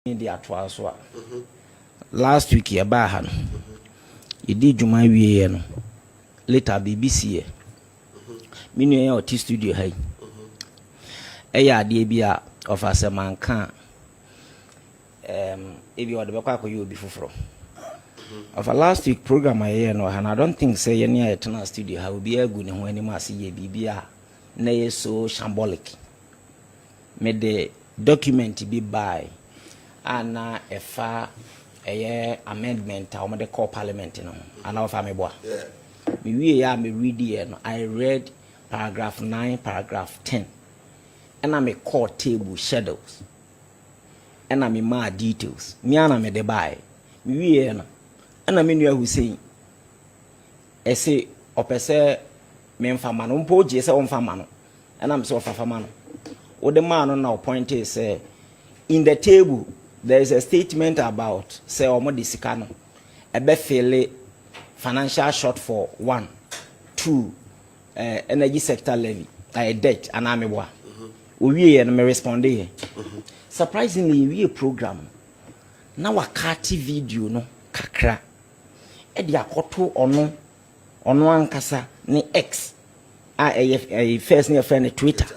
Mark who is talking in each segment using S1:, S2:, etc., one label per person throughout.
S1: the atwaswa. Last week ya baha no. You did juma wie no. Later BBC. Me ya oti studio hai. Eya ade bia of asema nka ebi wode bekwa akoyo obi foforo. Of a last week program I no and I don't think say ye near eternal studio how be agu ne ho anim ase ye bibia na ye so shambolic. Me the document be by and efa amendment or the call parliament no and of ameboa. Me we ya me read here no I read paragraph 9 paragraph 10 and I'm a court table shadows and I'm ma details me ana me de buy me we no and I mean who say say opese me mfama no mpo je se mfama no and I'm so fafama no what the man now point is in the table there is a statement about say omo de sika no ebe fele financial shortfall 1 2 energy sector levy debt and ameboa we and me respond here surprisingly we program na wakati video no kakra e de akoto ono ankasa ni X a first near friend Twitter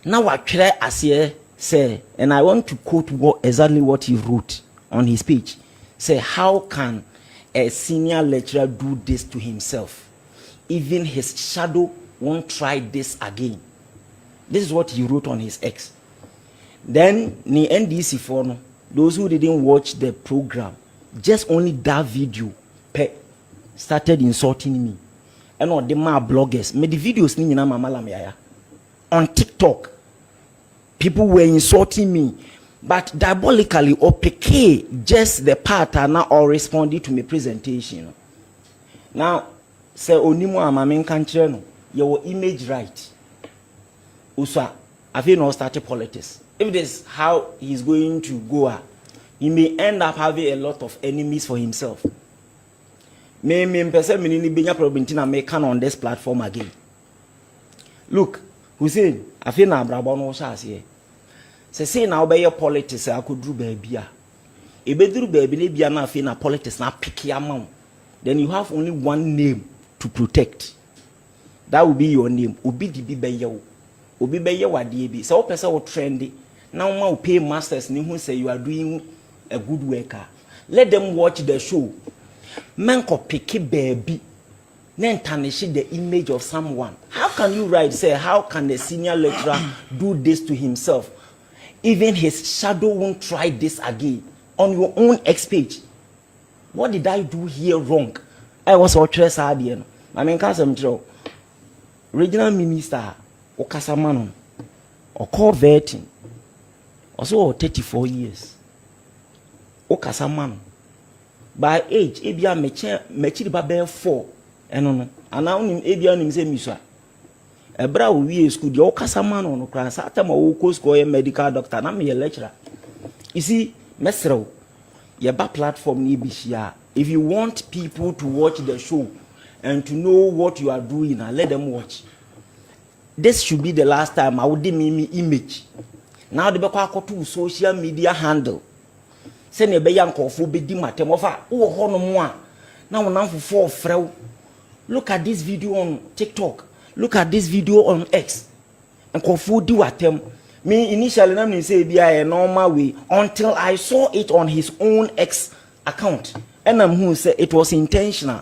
S1: now what try as here say and I want to quote exactly what he wrote on his page. Say how can a senior lecturer do this to himself? Even his shadow won't try this again. This is what he wrote on his X. Then the NDC for no, those who didn't watch the program, just only that video started insulting me. And all the my bloggers made the videos ni na mama on TikTok. People were insulting me, but diabolically okay, just the part and now all responded to my presentation. Now, say onimo amamen country no, your image right. Usa, I feel not started politics. If this is how he's going to go, he may end up having a lot of enemies for himself. Me person me ni benya problem tina me can on this platform again. Look, Hussein, I feel na brabo no sha ase. Say na obey politics I could do baby a. E be duru baby na bia na feel na politics na pick your mouth. Then you have only one name to protect. That will be your name. Obi di bi be yewo. Obi be yewo ade bi. Say o person wo trendy. Now ma pay masters ni who say you are doing a good worker. Let them watch the show. Men ko pick baby. Then tarnish the image of someone. How can you write say how can the senior lecturer do this to himself? Even his shadow won't try this again on your own X page. What did I do here wrong? I was ultra sad. I mean, regional minister or Casamano or call vetting also 34 years. O Casamano by age, Abia Mechi Babel 4 and now Abia him say Misha. A bra we school the Casamano no class at time o school medical doctor na me lecturer. You see, Mesro, your platform ni bishia. If you want people to watch the show and to know what you are doing, let them watch. This should be the last time I would me image. Now the back to social media handle. Send a bayan for be dimatem of oh hono moi. Now for 4 frau. Look at this video on TikTok. Look at this video on X. And Kofu do at them. Me initially I say be a normal way until I saw it on his own X account. And I'm who say it was intentional.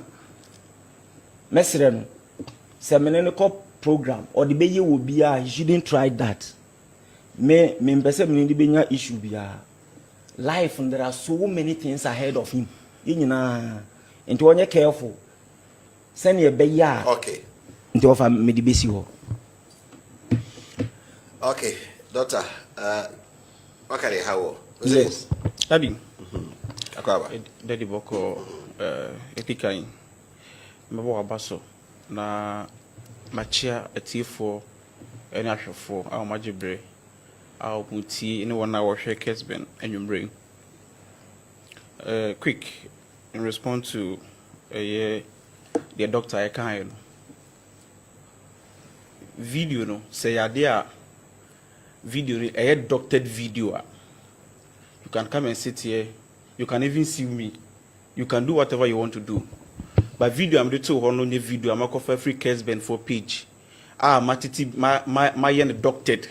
S1: Mesren seminary program or the baby will be he shouldn't try that. Me person me the issue be life and there are so many things ahead of him. You know, and to careful. Send your baby.
S2: Okay.
S1: Into offer me the basic.
S2: Okay, doctor. Okay, how?
S3: Yes. Daddy.
S2: Akaba.
S3: Daddy boko epikain. Mabo abaso na machia etifo eni ahwefo a majibre a oputi eni wona wo hwe Kesben enwumbre. Quick in response to the doctor I can video no say ade a video a doctored video You can come and sit here. You can even see me. You can do whatever you want to do. But video, I'm doing only video. I'm going for free case band for page. My doctored.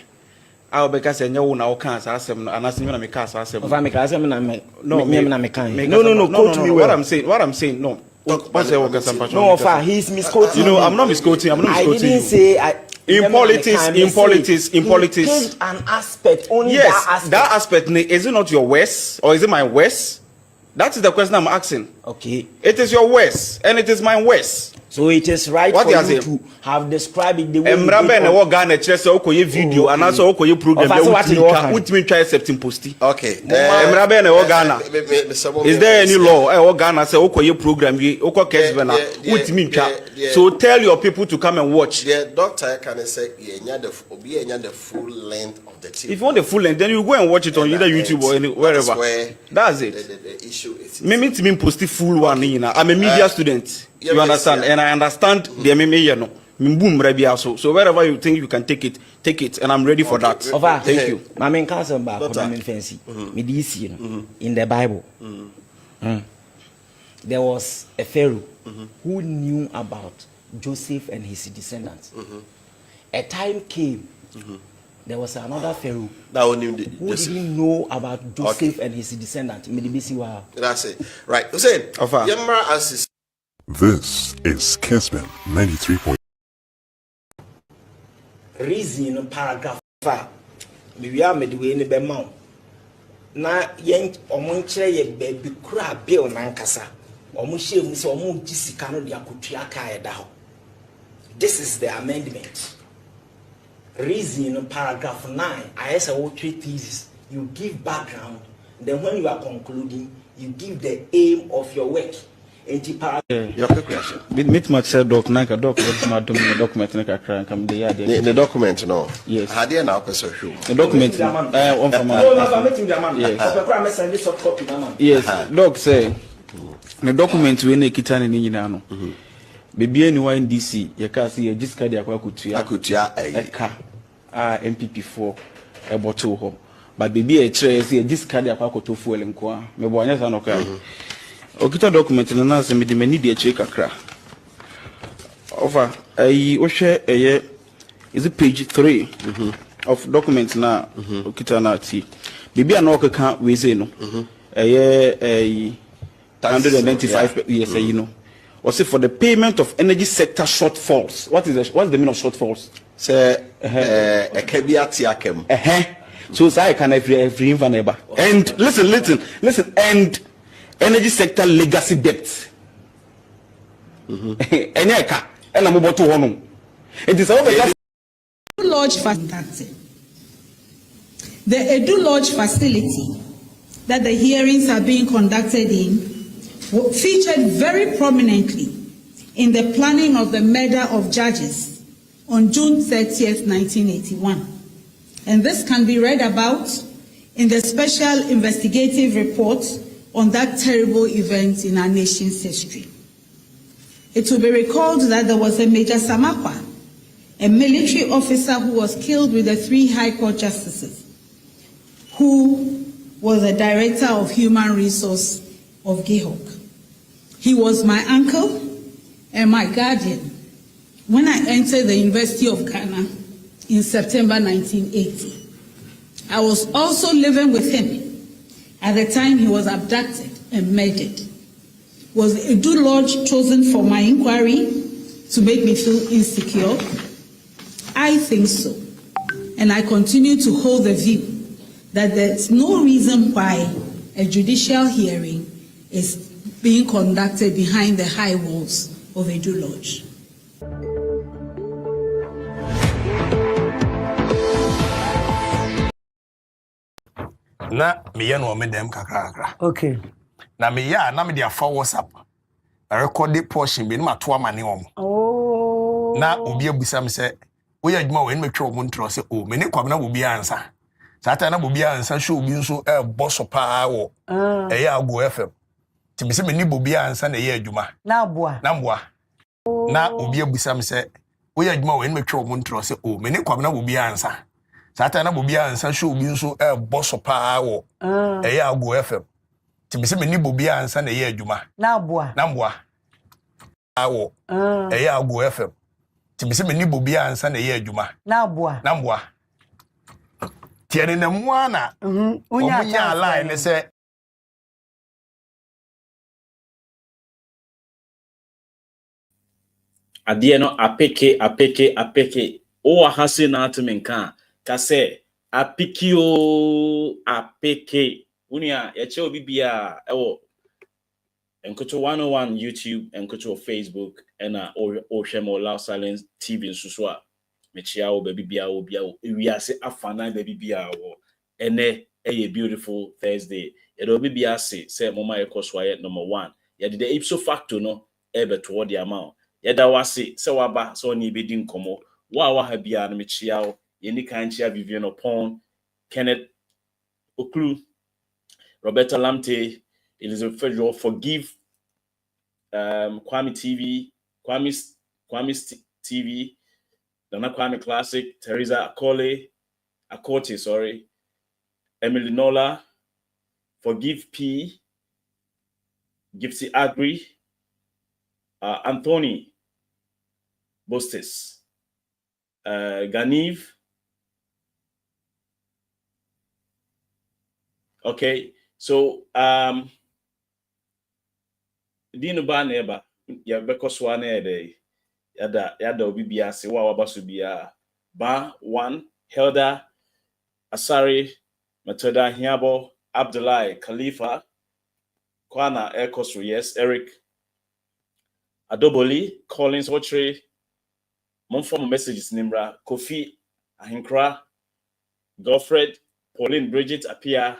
S3: Because I know now cancer and I see when I'm a cancer. No, quote me what I'm saying, no.
S1: No, he's misquoting.
S3: You know, I'm not misquoting.
S1: I didn't say
S3: in politics.
S1: An aspect, only
S3: yes, that aspect. Is it not your worst or is it my worst? That is the question I'm asking.
S1: Okay.
S3: It is your worst and it is my worst.
S1: So it is right
S3: what
S1: for you to have described it the way you did.
S3: Ghana chese okoye video and also okoye program with me try accepting posti.
S2: Okay.
S3: Emrabe na Ghana. Is there any law Ghana say okoye program we oko case bena with me try. So tell your people to come and watch.
S2: The doctor can say the full length of the TV.
S3: If you want the full length, then you go and watch it on either YouTube or wherever. That's it.
S2: The issue is
S3: me posti full one. I'm a media student. You understand? And I understand the MMA, so wherever you think you can take it, and I'm ready for that. Thank you.
S1: My main cousin back fancy. In the Bible. There was a Pharaoh who knew about Joseph and his descendants. A time came, there was another Pharaoh who didn't know about Joseph and his descendants.
S2: That's it. Right. Hussein,
S4: this is Kismet 93.
S1: Reason paragraph 5. We are midway in the mount. Na yen omunchire ye baby kura bill nankasa. Omushe mu se omu gisika no dia kotua ka eda ho. This is the amendment. Reason paragraph 9. I say what three thesis. You give background, then when you are concluding, you give the aim of your work.
S2: Your question.
S3: Meet my doc, Naka doc, my document, the
S2: document, no.
S3: Yes.
S2: How do you now show?
S3: The document, yes, doc say the document we need to know. Baby, anyone in DC, you can see a discard the Akutia, MPP4, a bottle. But baby, a trace, a discard the Akuto fuel and qua. Maybe one is an okay. Okita document na se me de mani de achi kakra over wo hwe is it page 3 of document na okita na ati bibia na okeka we say no 195 yes you know was it for the payment of energy sector shortfalls. What's the meaning of shortfalls?
S2: Say a kebiati akem
S3: so say can every inverneba and listen and energy sector legacy debt. Enyeka ena mo boto hono. It is over
S5: Lodge facility. The Edu Lodge facility that the hearings are being conducted in featured very prominently in the planning of the murder of judges on June 30th, 1981. And this can be read about in the special investigative report on that terrible event in our nation's history. It will be recalled that there was a Major Samakwa, a military officer who was killed with the 3 High Court justices, who was a director of human resource of Gihok. He was my uncle and my guardian when I entered the University of Ghana in September 1980. I was also living with him at the time he was abducted and murdered. Was Edu Lodge chosen for my inquiry to make me feel insecure? I think so. And I continue to hold the view that there's no reason why a judicial hearing is being conducted behind the high walls of Edu Lodge.
S6: Na me no me dem kakra.
S7: Okay.
S6: Na me ya na me dia for WhatsApp. A recorded portion be na to amane om.
S7: Oh.
S6: Na obi abusa me se wo ya adwuma we me twa omo ntro se o me ne kwam na obi ansa. Sata na obi ansa hwe obi nso e boso pa wo. Ya Ago FM. Ti me se me ni obi ansa na ye adwuma.
S7: Na boa.
S6: Na obi abusa me se wo ya adwuma we me twa omo ntro se o me ne kwam na obi ansa. Sata na bobi ansa show bi nso boss pa wo Ayekooo FM ti me se me ni bobi ansa na ye adwuma na mboa awo Ayekooo FM ti me se me ni bobi ansa na ye adwuma na mboa tiene na mua na unya line se
S7: adie no apeke o ahase na atmenka ka se apeke unia ya che obi bia ewo enkoto 101 YouTube enkoto Facebook ena o hwemo Loud Silence TV nsuso a mechia wo baby bia wo bia wo ewiase afana baby bia wo ene a beautiful Thursday e do baby ase say mama ekoso aye number 1 ya de ipso facto no ebe toward the amount yeda wase se waba so ni bedi nkomo wa ha bia no mechia wo yeni kan chia Vivian Opon Kenneth Oklu Roberta Lamte Elizabeth Federal Forgive Kwame TV TV Dana Kwame Classic Teresa Akote sorry Emily Nola Forgive P Gipsy Agri Anthony Bostes Ganiv. Okay, so Dino ba neba ya bekoswa na ede yada obi bia se wa wabaso bia ba 1 Helda Asari Matoda Hiabo Abdullahi Khalifa Kwana Ekosro yes Eric Adoboli Collins Otre mon form messages nimra Kofi Ahinkra Godfred Pauline Bridget Apia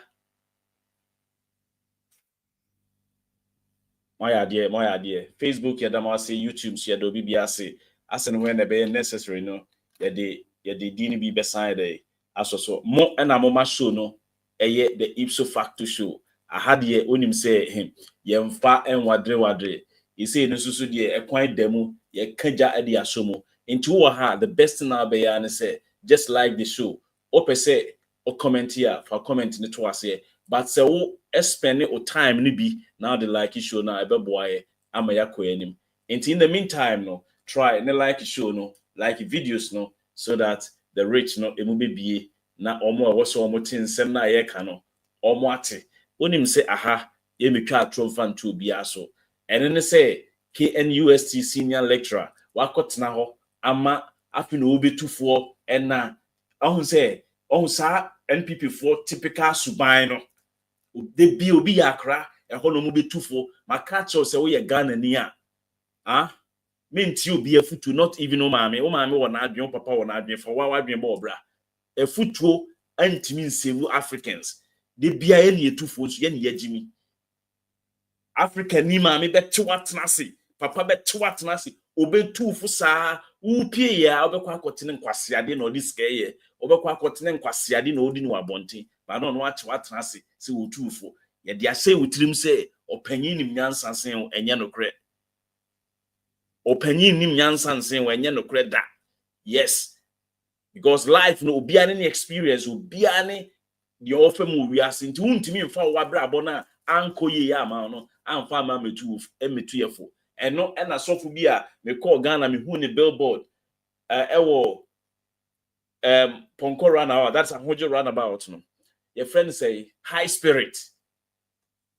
S7: my idea Facebook yadama say YouTube so yado bibia say asen when be necessary no yade dini bi beside asoso mo na mo ma show no eye the ipso facto show ahade onim say him yemfa enwadre you say no susu de ekwan demu ye kaja ade asomo into wo ha the best na be ya ne say just like the show opese o comment here for comment ne to ase but say wo spend o time ni bi now the like show na ebeboaye amaya koyanim in the meantime no try ne like show no like videos no so that the rich no emu bebie na omo e wo so omo tinsem na ye ka no omo ate onim say aha ye metwa atro fan to bia so ene ne say KNUST senior lecturer wakotena ho ama afi no obetufo ena ohun sa NPP for typical suban no de bi obi yakra ehɔ no mo betufo maka cho se wo ye Ghana ni a menti obi afutu not even o maame wo na adwen papa wo na adwen for wa adwen ba obra afutuo antimi nsewu Africans de bia ye ne etufo so ye ne yagimi Africa ni maame beti watnase papa beti watnase obetufo saa upie ya obekwa akotene nkwasiade na odi skeye obekwa akotene nkwasiade na odi no abonten ba no achi watnase se wotufo ye dia say wutirim say opanyin nim nyansansen enye nokre opanyin nim nyansansen enye nokre da yes because life no obiane ne experience obiane the offer mu wiase nti untimi mfa wabra abona ankoye ya ma no amfa ma metu yefo eno na sofu bia me call Ghana me hu ne billboard ewo Ponko runabout that's a hojo runabout no your friend say high spirit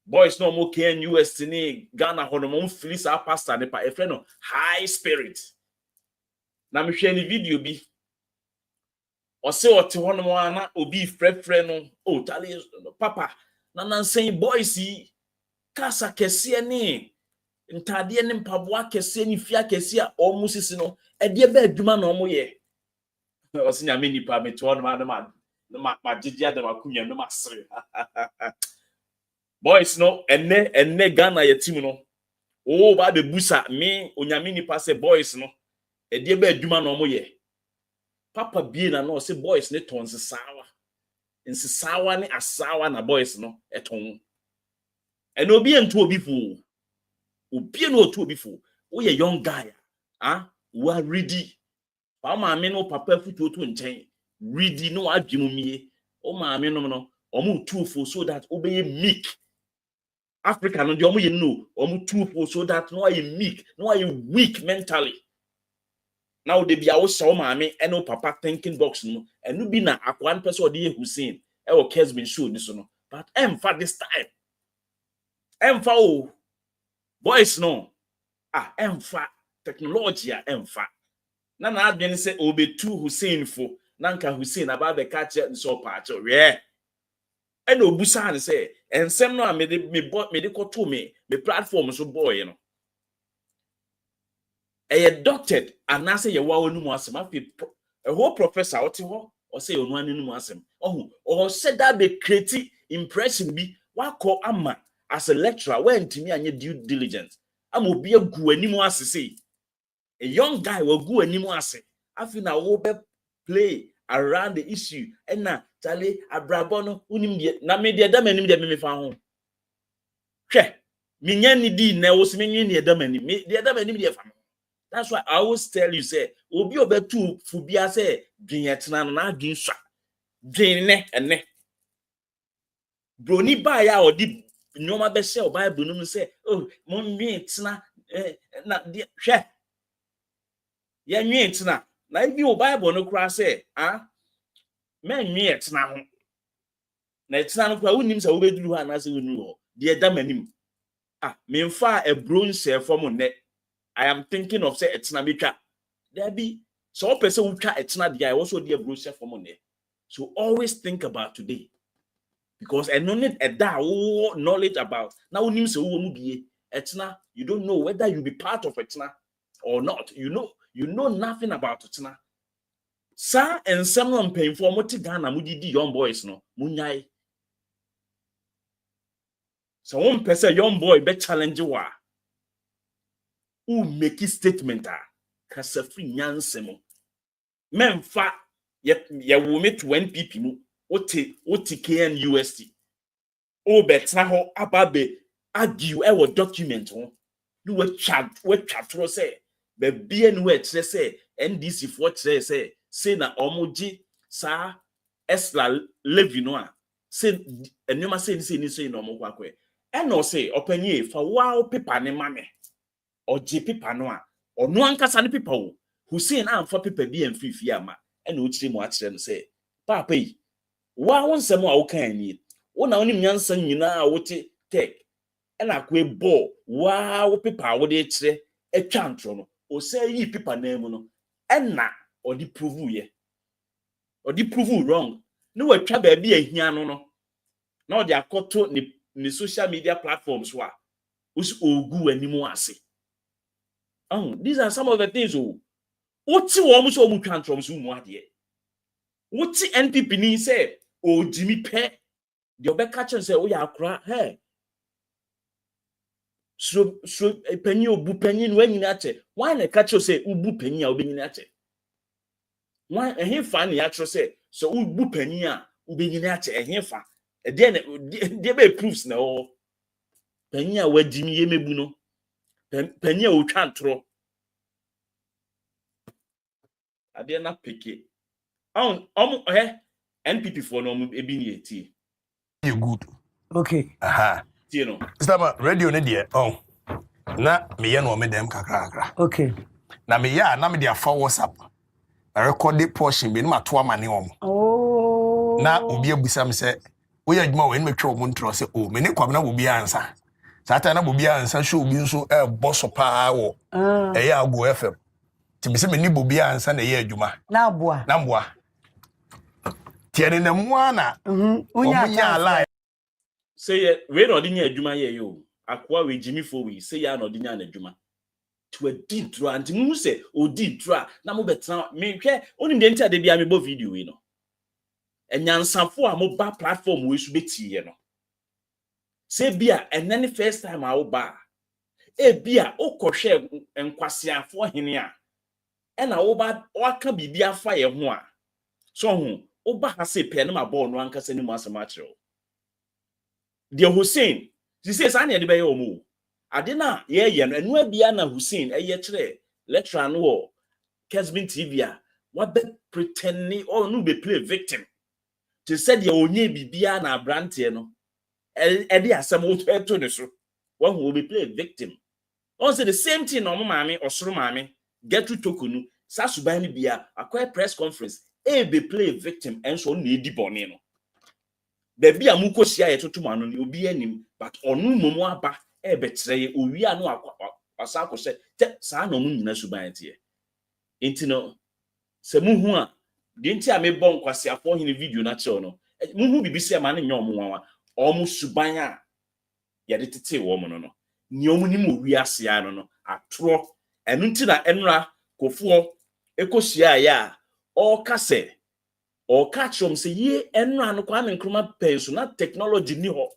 S7: boys no mo KNUST ni Ghana hono mo fili sa pastor ne pa your friend no high spirit na me hwe ni video bi ose ote hono mo ana obi frefre no o tale papa na nansen boys yi kasa kese ni ntade ne mpaboa kese ni fia kese a omusisi no ede ba adwuma na omo ye ose nya me nipa me to no ma jijia da makunya no masere boys no enne Ghana ye team no o ba be busa me onyame nipa se boys no ede ba adwuma na omo ye papa bie na no se boys ne ton nsisawa ne asawa na boys no eton eno obi entu obi fu obi no otu obi fu wo ye young guy we are ready pa ma me no papa futu otu nchen ready no adwumie o maame no omu tuofo so that obey meek Africa no the omu ye no omu tuofo so that no are meek no are weak mentally. Now they be our show maame and no papa thinking box no and no be na akwan person or the Hussein e o Kesbin show this no but for this time for oh boys no for technology for na adwene say obetu Hussein fo nanka Hussein aba be catch so part yeah and obusa ne say ensem no me de koto me platform so boy no doctored and I say you wa onu mu asem a whole professor what ho or say onu anu mu asem or said that be create impression bi wako ama as a lecturer when to me anya due diligence am obi agu animu asese a young guy will go animu ase afi na wo be play around the issue and na Charlie abrabono unim de na me de dam anim de me fa ho hwe minya ni di na wo se menyi ne dam anim me de dam anim de fa. That's why I always tell you, say, obi obetu fubia say, dwenyetena no na adwen swa. Dwen ne. Broni ba ya odi nyoma be say o Bible no say, oh, mon nwetena na de hwe. Ya nwetena. Na ibi o Bible no kura say, men nwetena ho. Na etena no kura wonim say wo beduru ha na say wonu ho. De dam anim. Memfa e bronze form ne. I am thinking of say it's na metwa. There be so person who try it's not the I also dear brochure for money. So always think about today. Because I don't need a knowledge about now names etna. You don't know whether you be part of etna or not. You know nothing about etna. Sir and someone paying for moti Ghana mudi young boys no munyai. So one person young boy be challenge wa. Who make a statement kasa free nyansemo memfa ya wo me 20 pp mu oti KN USD o betna ho ababe argue e wo document ho no we chat tro say be bia no we kire say NDC for kire say na omoji sa Esla Levy no a say enuma say ni say no mo kwakwe e no say opanye fa wa paper ne mame or paper no or no ankasa ne paper wo Hussein amfa paper bi amfifi ama ena o kire mu akire no say papa yi wa wonsem a wo kan ni wo na wonim nyansa nyina a wote tech ena ko ebo wa wo paper wo de kire etwa ntro no o say yi paper na mu no ena o di prove wrong no wa twa ba bi ahia no na o de akoto ni social media platforms wa us ogu animu ase. These are some of the things. What you almost all can't from Zoom? What NPP ni say? Oh, Jimmy Pe, the other catcher say, oh, yeah, cry, hey. So a penny or boo penny when you at it. Why the catcher say, boo penny or being at it? Why and he finally actually say, so boo penny or being at it and he fa. And then they may proofs now. Penny where Jimmy Yemebuno. Penny o chantro. I dare not pick it. NPP for no ebini eti.
S6: You good.
S8: Okay.
S7: You know.
S6: Stama radio ne de na me ye no me dem kakra.
S8: Okay.
S6: Na me ya na me de afa WhatsApp. Na record the portion be no mato amane om.
S8: Oh.
S6: Na obi abusa me say we adwuma we metwe omo ntro say oh me ne kwam na obi ansa. Sata na obi ansa show obi nso boss pa wo. Ayekooo FM. Tibise me ni bobi ansa na ye adwuma.
S8: Na boa.
S6: Tiene na muana. Omunya lie.
S7: Say we no di nya adwuma ye yo. Akwa we Jimmy for we say ya no di nya na adwuma. To a deep draw and mu say o deep draw na mo betra me hwe onim de ntia de bia me bo video we no. Enyansafo a mo ba platform we su beti ye no. Say bia enene first time a wo ba. Bia o kohwe enkwasiafo hene a ena wo ba waka bibia fa ye ho a so ho wo ba ha se pe na ma ball no ankasa ni mu asema kire de Hussein she says anya de be ye omo ade na ye no enu abia na Hussein ye kire lecturer no wo Kesbin TV a what be pretending or no be play victim to said you only bibia na abrante no e dey asem wo to ne so one will be play victim also the same thing no maame osoro maame Gertrude Torkonoo sa suban ni bia akwa press conference e be play victim enso na edi bone no da bia mu kosia ye totomo ano ni obi anim but onu momo aba e be tere owi anu asa akose sa na mu nyina suban tie intino se muhu a de nti a me bon kwase afo hine video na che no muhu bibisi ama ne nyom nwanwa omu suban a ye de tete wo mo no ni omu ni mo wi ase ano no atro enu nti na enra kofo ekosia ya o kase o catchom se ye enra no kwa Nkrumah penso na technology ni ho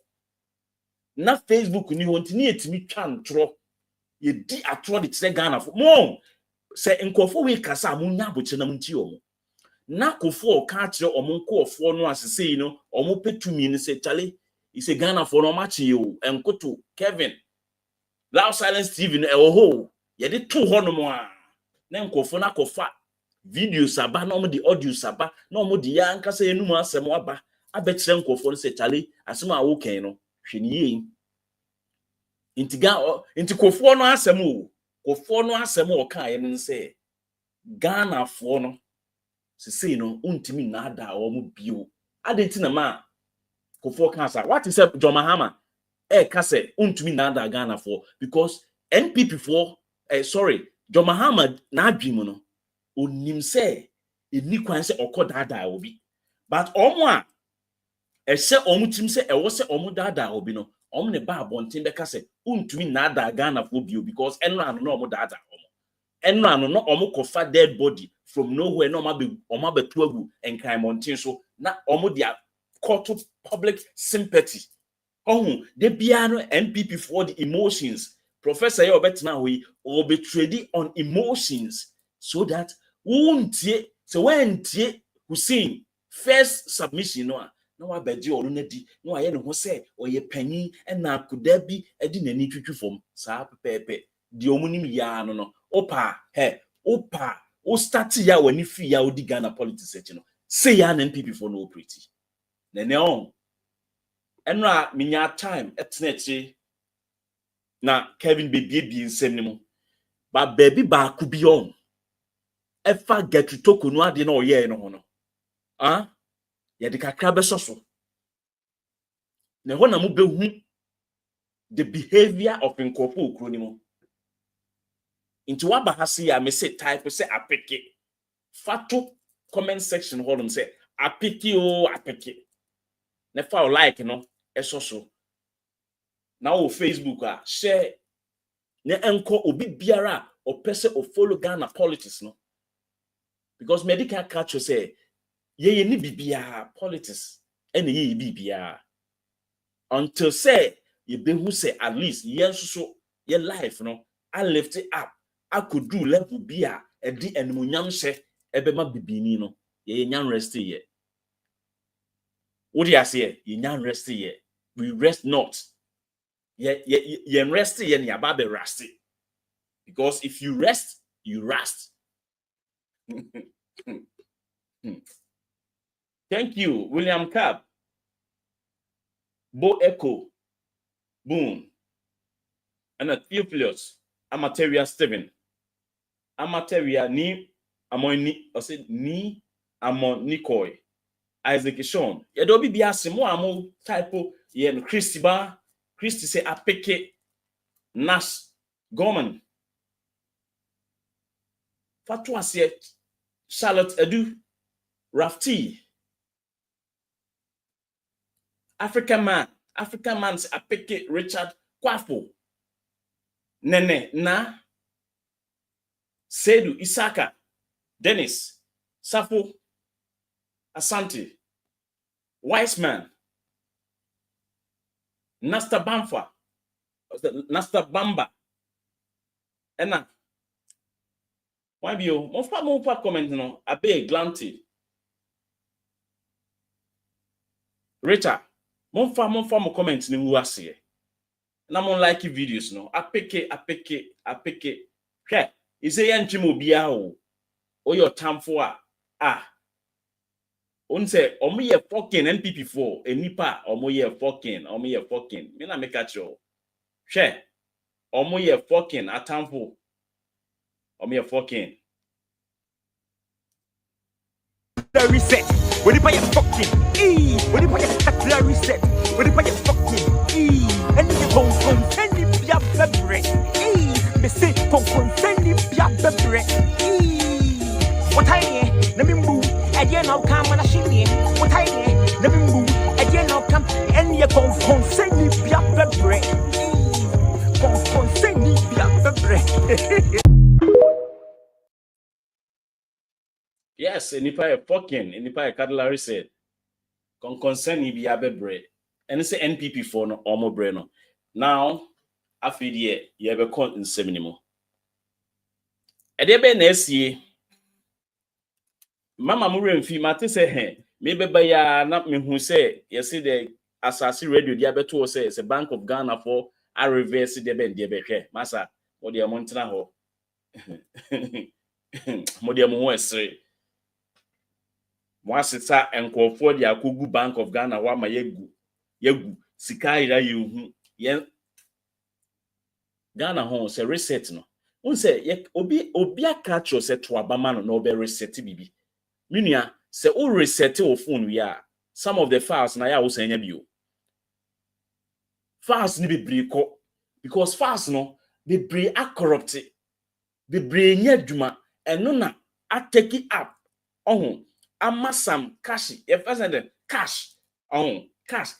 S7: na Facebook ni ho nti ni etimi twa ntro ye di atro de tere Ghana fo mo se nkofo we kasa amunya aboche na munti omo na kofo ka kire omo nkofo no asese no omo petumi ni se chale ise Ghana fo no machi yo enkoto Kevin Loud Silence TV no ewo ye de to ho no mo a na nkofo na kofa video saba na omo di audio saba na omo di ya nkasa enum asem aba abekire nkofo no se chale asem a wo ken no hweniye inti kofo no asem o kofo no asem o kan ye nse Ghana fo no sisi no untimi na ada o mu bio adenti na ma kofo kan sa what is John Mahama ka say untimi na ada Ghana fo because NPP fo John Mahama na adwim no onim say eni kwan say okoda ada obi but omo a ehye omo tim say ewo say omo dada obi no omo ne ba abonten be ka say untimi na ada Ghana fo bio because enra no omo dada omo enra no omo kofa dead body from nowhere no omo be to agu enkran monten so na omo dia call to public sympathy de bia no NPP for the emotions professor you betina we or be trading on emotions so that wontie so when tie Hussein first submission no na wa beji oru na di no aye ne ho se oye panyin na akoda bi edi nani twitwi fom sa pepepe di omunim ya no opa o start ya wani fi ya odi Ghana politics echi no say ya na NPP for no operate nene on enra minya time etnechi na Kevin bebi nsem ni mo ba baby ba ku bi on efa Gertrude Torkonoo ade na oye no ho no ye de kakra be soso ne ho na mo behu the behavior of nkofo okro ni mo into waba hasi ya me say type say apeke fato comment section hold them say apeke ne fa like no esoso na o Facebook share ne enko obi biara o pese o follow Ghana politics no because medical culture say ye ni bibia politics ene ye bibia until say ye be who say at least ye so ye life no I lift it up I could do level bia e di enmunyam hye ebema bibini no ye nyan rest ye what do you say ye nyan rest ye we rest not ye rest ye ni ababe rest because if you rest you rest. Thank you William Cab Bo Echo Boom and a Theophilus Amateria Steven Amateria ni amoni or say ni amon Nikoi Isaac Sean ye do bi asemo amo typo ye no Christy say apeke Nas Gorman Fatu ase Charlotte Edu Rafti African man's apeke Richard Kwafo Nene na Sedu Isaka Dennis Safo Asante Wise Man Nasta Bamba Ena why be you mo fa comment no abe glanty Richard mo comment ni wu ase na mo like videos no apeke hwe ise ya ntwem obi a o your tamfo a On say omo ye fucking NPP4 enipa omo ye fucking me na make at you hwe omo ye fucking atamfo omo ye fucking
S9: reset when you buy a fucking when you buy a reset when you buy a fucking and you send it bia bebre me say send it bia bebre what I let me move again now come when I shimmy what I let me move again now come and you send it bia bebre send it bia bebre.
S7: Yes, enipa ye fucking enipa ye cutlery said concern ni bia bebre and say NPP4 no omo bre no now afidie ye be con nsem ni mo ede be na esie mama mu remfi mate say he me beba ya na me hu say ye see the asasi radio dia beto say it's a Bank of Ghana for a reverse de be de be hwe masa mo de mo ntena ho mo de mo ho esre mo asita enkofo de akogu Bank of Ghana wa ma yegu sika ira yehu ye Ghana ho say reset no un say obi aka tro say to abama no be reset bibi minua say o reset o phone wi a some of the files na ya wo sanya bio files ni be ko because files no be are corrupt be nya dwuma eno na atake up amasam cash if the cash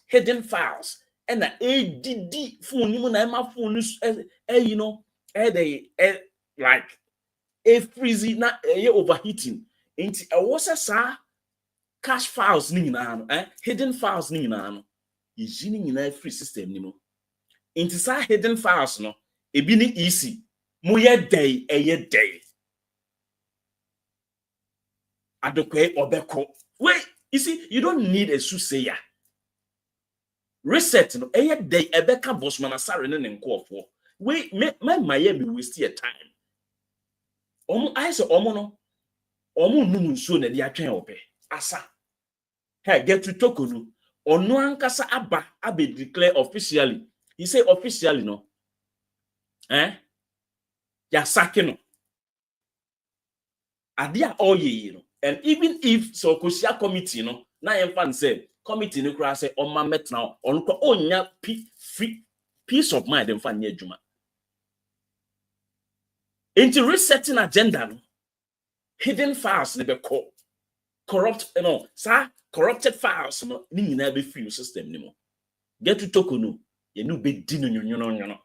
S7: hidden files and ADD phone ni na ma phone you know they like a freezy na overheating into a was a cash files ni na hidden files ni na no yini nyina free system ni mo into sa hidden files no ebi ni easy mo ye day adokwe obeko wait you see you don't need a soothsayer reset no day ebeka bossman asare ne nkofo wait my me waste your time I say no num nsuo na de atwen ope asa Gertrude Torkonoo ono ankasa abe declare officially he say officially no ya sake no adia oye no and even if so kosia committee no na yem fan say committee no kra say oma metna on ko onya free peace of mind em fan nya adwuma into resetting agenda no hidden files ne be corrupt corrupted files no ni nyina be free system ni mo Gertrude Torkonoo ye no be di no nyono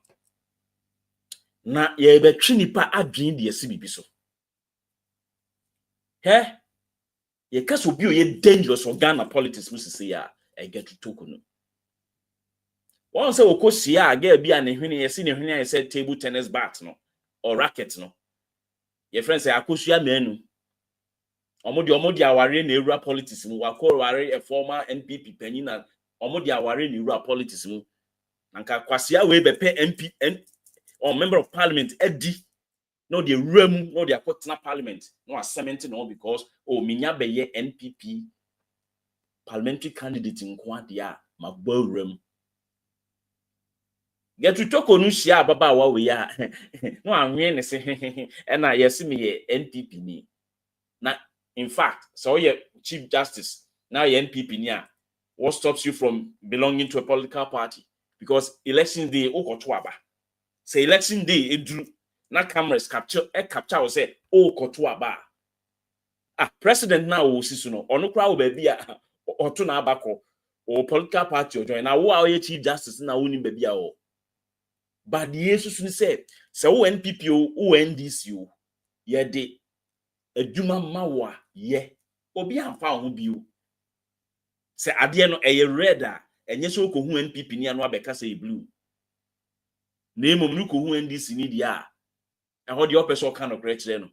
S7: na ye be twi nipa adwen de ase bibi so ye kaso bi o ye dangerous for Ghana politics mu sisi ya Gertrude Torkonoo won say okosia aga bi an hwene ye si ne hwene ye say table tennis bat no or racket no ye friend say akosua manu omodi aware na ewura politics mu wakọware a former NPP panyin na omodi aware na ewura politics mu nanka kwasia we bepe MP or member of parliament edi no the room no the akotena parliament no assembly no because minya beye NPP parliamentary candidate nko dia magba room Gertrude Torkonoo shia baba wa we ya no anwe ne se na yesi me ye NPP ni na in fact so your chief justice now your NPP ni what stops you from belonging to a political party because election day okotoaba say election day edru na cameras capture will say okotoaba president now wo sisu no onu kra wo ba bia oto na abako o political party o join na wo a chief justice na wo ni ba bia o but the yesu ni say wo NPP o NDC o ye de adwuma mawa ye obi amfa ho bio se ade no eye red a enye so ko hu NPP ni anu abeka say blue na emom nu ko hu NDC ni dia ho de opeso kan no correct no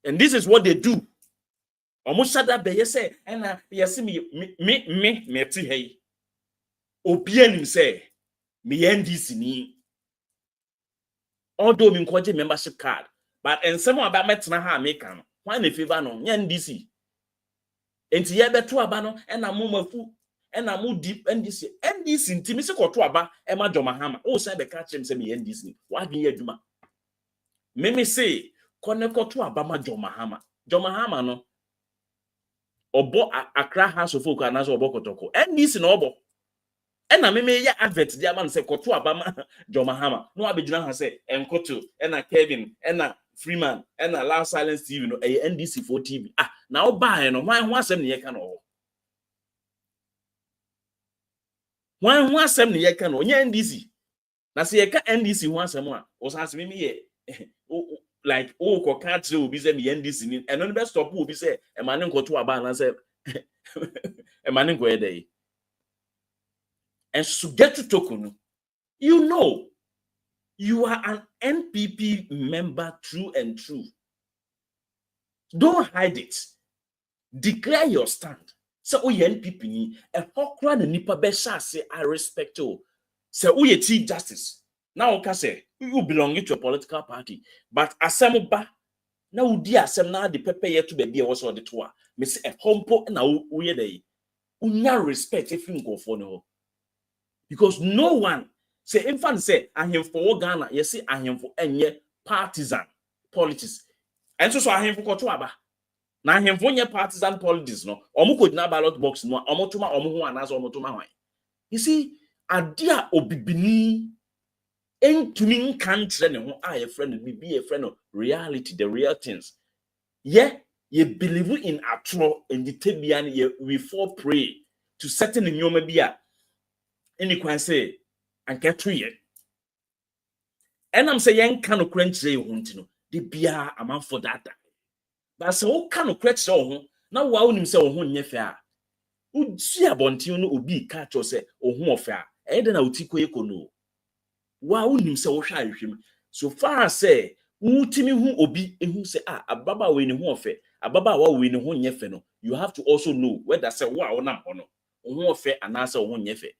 S7: and this is what they do almost sada be say na yesi me ti hey obi anim say me NDC ni although me nkoje membership card but and some about metna ha make am Why na favor no nya NDC enti ye beto aba no na mo mafu na mo deep NDC ntimi se koto aba e ma John Mahama o say be ka chem se me NDC wa dwen ye adwuma me say koto aba ma John Mahama no obo Accra House of Folk anazo obo kotoko NDC no obo na me ya advert dia man say koto aba ma John Mahama no abegyina ha say enkoto na Kevin na Freeman na Loud Silence TV no NDC for TV na oba no wan ho asem ne ye ka no wan ho asem ne ye ka no nya NDC na say ye ka NDC ho asem a o sa asem me ye like ko ka tire obi say me NDC ni eno no be stop obi say e ma ne nkoto aba na say e ma ne go dey and so Gertrude Torkonoo, you know you are an NPP member true and true. Don't hide it. Declare your stand. Say we NPP ni e hokra na nipa be sha say I respect you. Say we Chief Justice. Now okay say you belong to a political party, but asem ba na udi asem na de pepe ye to be wo so de to a me say e hompo na wo ye dey. Unya respect if you go for no. Because no one say in fact say ahemfo Ghana you see ahemfo enye partisan politics and so ahemfo koto aba na ahemfo nye partisan politics no omuko dina ballot box no omotuma omo ho anazo omotuma hwan you see adia obibini entumi nkantre ne ho a ye friend bibi ye friend no reality the real things ye believe in atro and the tebia ye we fall prey to certain nyoma bia any kwan say anka 2 years and I'm saying can okranchire you huntino de bia am for that but say o can okranchire ho na wa onim say o ho nye fe a udi abontin no obi ka cho say o ho ofe a e de na otiko ekono wa onim say wo hwa ahwem so far say utimi hu obi ehu say ababa we ni ho ofe ababa wa we ni ho nye fe no you have to also know whether say wa wo nam ho no ho ofe anasa o ho nye fe.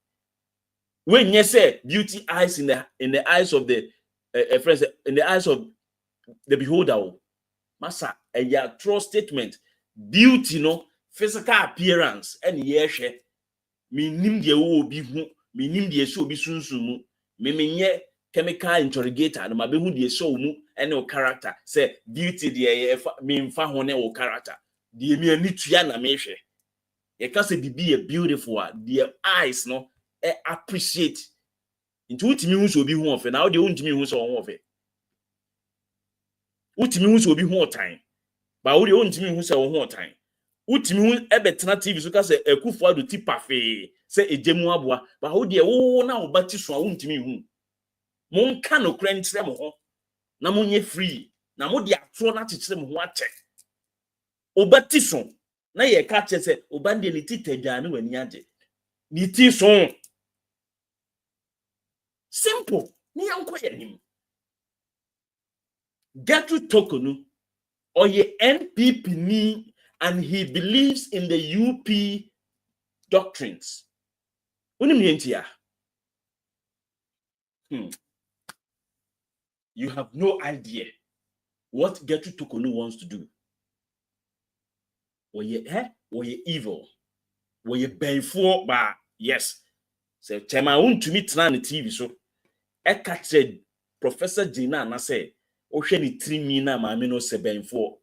S7: When you say beauty eyes in the eyes of the friends, in the eyes of the beholder, massa a true statement. Beauty, no physical appearance, and yes, me nim de wo bi hu, me nim de so bi sunsumu, me nye chemical interrogator, no ma be hu de so mu, and no character. Say beauty de me mfa ho ne wo character. De me ani tua na me hwe. Ye ka say be a beautiful, the eyes no. Appreciate into utimi hu so bi hu ofe na de untimi hu so won ofe utimi hu so bi hu otan ba wo de untimi hu so won otan utimi hu ebetena TV so ka se Akufo ado tipafe se ejemu aboa ba wo de wo na wo bati so a untimi hu mon ka no kra nkyere mo ho na monye free na mo de atro na kyekere mo ho ache obati so na ye ka che se obande ni titadwa ne wani age ni ti so simple. Ni yanko yenim. Gertrude Torkonoo or ye NPP ni and he believes in the UP doctrines. Unim yentia. You have no idea what Gertrude Torkonoo wants to do. Or ye evil. Or ye benfo ba yes. Say chema untumi tena na TV so eka said Professor Gina na say o hwe ni trimi na maame no sebenfo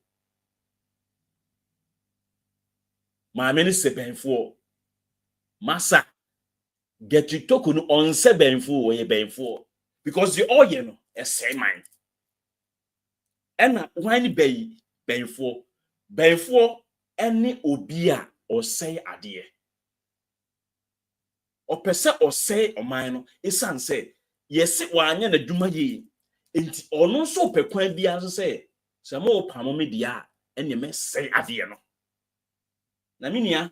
S7: maame ni sebenfo massa Gertrude Torkonoo on sebenfo o ye benfo because the all ye no e say man ena wan be benfo ene obi a o say ade or pese or say or mine isan say yes wa anya na dwuma ye enti ono so pekwan bia so say se mo pamo me dia ene me say ade no na minia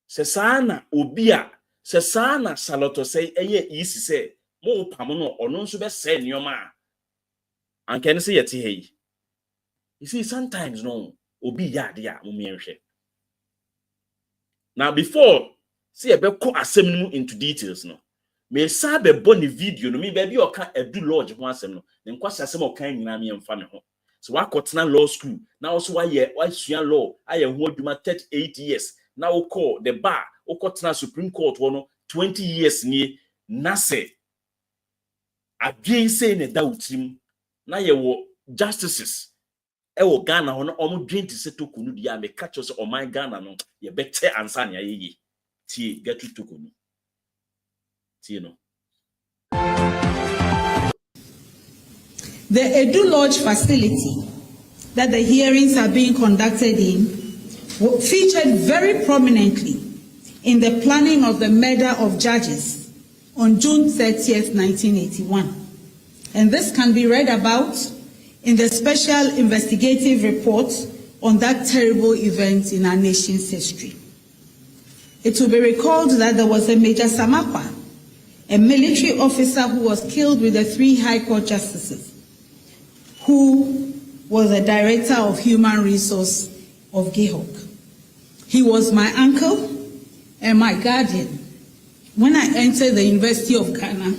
S7: se sana obi a se sana saloto say eye isi say mo pamo no ono so be say nioma an ken say yete hey you see sometimes no obi ya ade a mo me nhwe now before see ebe ko asem into details no me sabe boni video no me baby oka edu lodge ho asem no ne nkwasa asem oka nyina me mfa me ho So what kotena law school now also why sua law I who adwuma 38 years now we call the bar we kotena Supreme Court one 20 years ni na say adwen say ne da utim na ye wo justices e wo Ghana ho no omo dwen ti se Torkonoo dia me catch us o man Ghana no ye bete ansa na ye tie Gertrude Torkonoo tie no.
S5: The Edu Lodge facility that the hearings are being conducted in featured very prominently in the planning of the murder of judges on June 30th, 1981. And this can be read about in the special investigative report on that terrible event in our nation's history. It will be recalled that there was a Major Samakwa, a military officer who was killed with the 3 High Court justices, who was the director of human resource of GEHOC. He was my uncle and my guardian when I entered the University of Ghana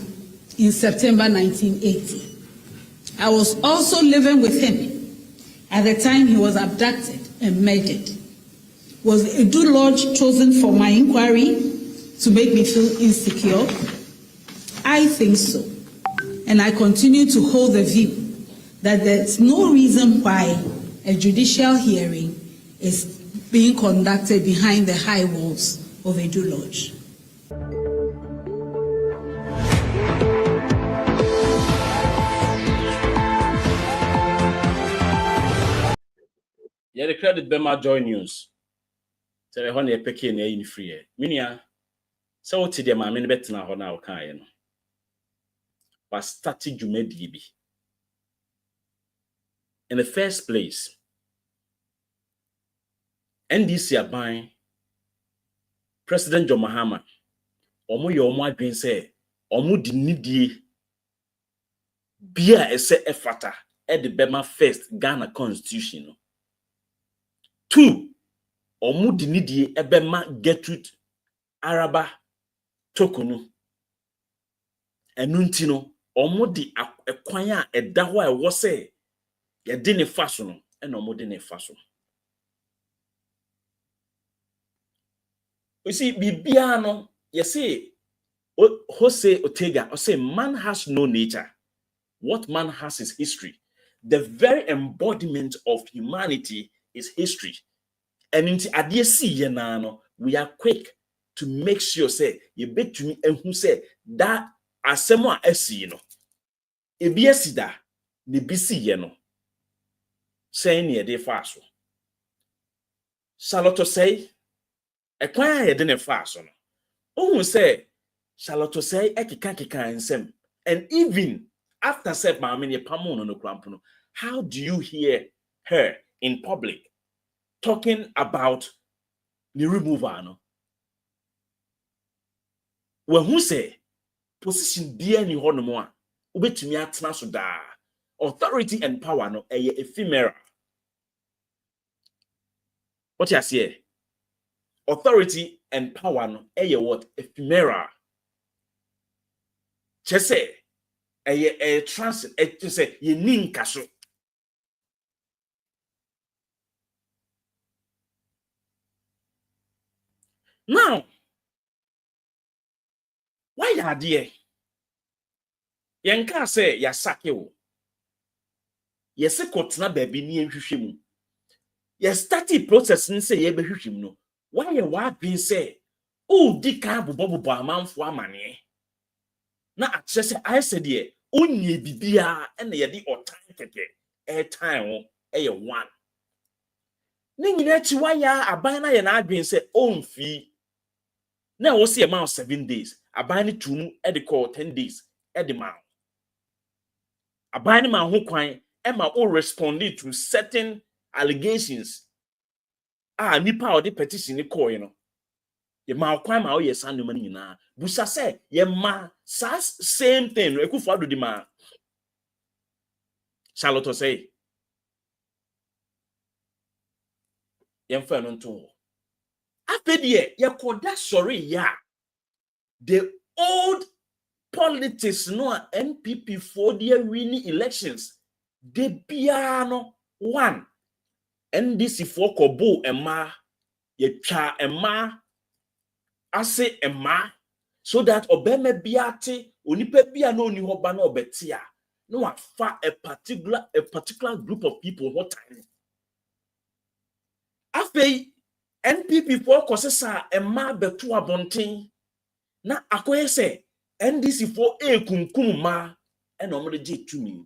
S5: in September 1980. I was also living with him at the time he was abducted and murdered. Was Edu Lodge chosen for my inquiry to make me feel insecure? I think so. And I continue to hold the view that there's no reason why a judicial hearing is being conducted behind the high walls of Edu Lodge.
S7: Yeah, the credit Bema Joy News. So the honey peke na yin free. Minia, so what the mammy betina hona o kan no. But started jumedi bi. In the first place, NDC aban President John Mahama omo ye omo adwen say omo di nidie bia ese efata e de bema first Ghana constitution no. 2 omo di nidie e bema Gertrude Torkonoo enunti no omo di ekwan a eda ho a wo say ye de ne faso no e no omo de ne faso. You see, Bibiano, you see, Jose Ortega, or say, man has no nature. What man has is history. The very embodiment of humanity is history. And in the idea, we are quick to make sure, say, you bet to me, and who say that as someone else, you know, a biasida, the BC, you know, saying ye de faso. Charlotte say, a kwan ye de ne faso no. Who say Charlotte say ekika nsem. And even after said maame ne pamono no krampono, how do you hear her in public talking about the removal no? When who say position bia ni ho no mo a obetumi atena so da. Authority and power no eye ephemeral. What you say? Authority and power no eye what ephemeral. Just say a transit just say ye ninka so. Now why ya there? Yenka say ya sake wo. Yes, kotna baby ni nhwehwe mu. Yes, starting process ni say ye behwehwe mu no. Why ye wa bin say o di kan bobo amanfo amane. Na akye say I said ye onye bibia na ye di otan keke airtime wo ye one. Ni nyina chi why ya aban na ye na adwen say onfi. Na wo say amount 7 days. Aban ni tumu e de call 10 days e de ma. Aban ni ma ho kwan Emma all responded to certain allegations. Nipa or the petition ni call, you know. Ye ma kwan ma o ye san no mani na. Busa say ye ma same thing. Eku fo do di ma. Charlotte say. Ye mfa no nto. Afedie ye koda sorry ya. The old politics no NPP for their winning elections. de biano one NDC for kobo ema ye cha ema ase ema so that obeme biate onipa bia no ni hoba na obetia no afa a particular group of people what time afei NPP for kosesa ema betu abonten na akoye se NDC for kunkum ma ena omre je tumi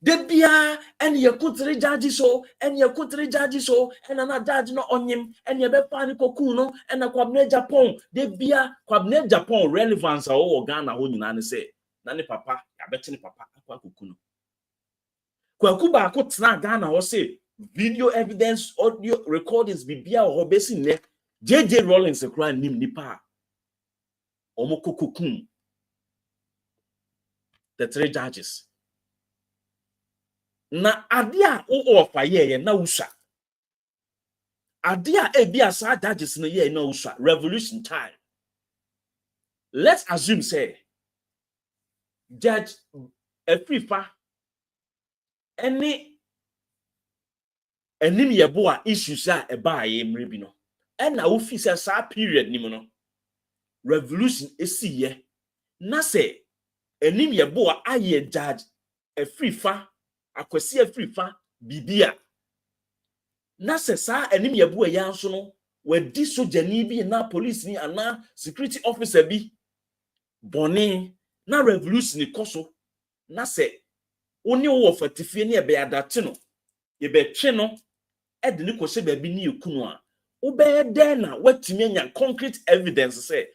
S7: de bia en ye kutre judge so en ye kutre judge so en na judge no onyim en ye be pa ni koku no en na kwabne Japan de bia kwabne Japan relevance a wo Ghana ho nyina ne se na ne papa ya beti ne papa akwa koku no kwaku ba ko tena Ghana ho se video evidence audio recordings bibia ho besi ne JJ Rawlings ekra nim nipa omo kokokun the three judges na adia o ofa ye na usha adia ebia sa judges na ye na usha revolution time. Let's assume say judge Afrifa any enim yebo a issues a eba ye mrebi no and na ofi say sa period nim no revolution esi ye na say enim yebo a aye judge Afrifa akwasi Afrifa bibia na se sa enim yebo ya nso no wadi sojani bi na police ni ana security officer bi boni na revolution ni koso na se oni wo fatifie ni ebe adate no ye be twe no e de ni kose ba bi ni ekunu a wo be den na watimi anya concrete evidence say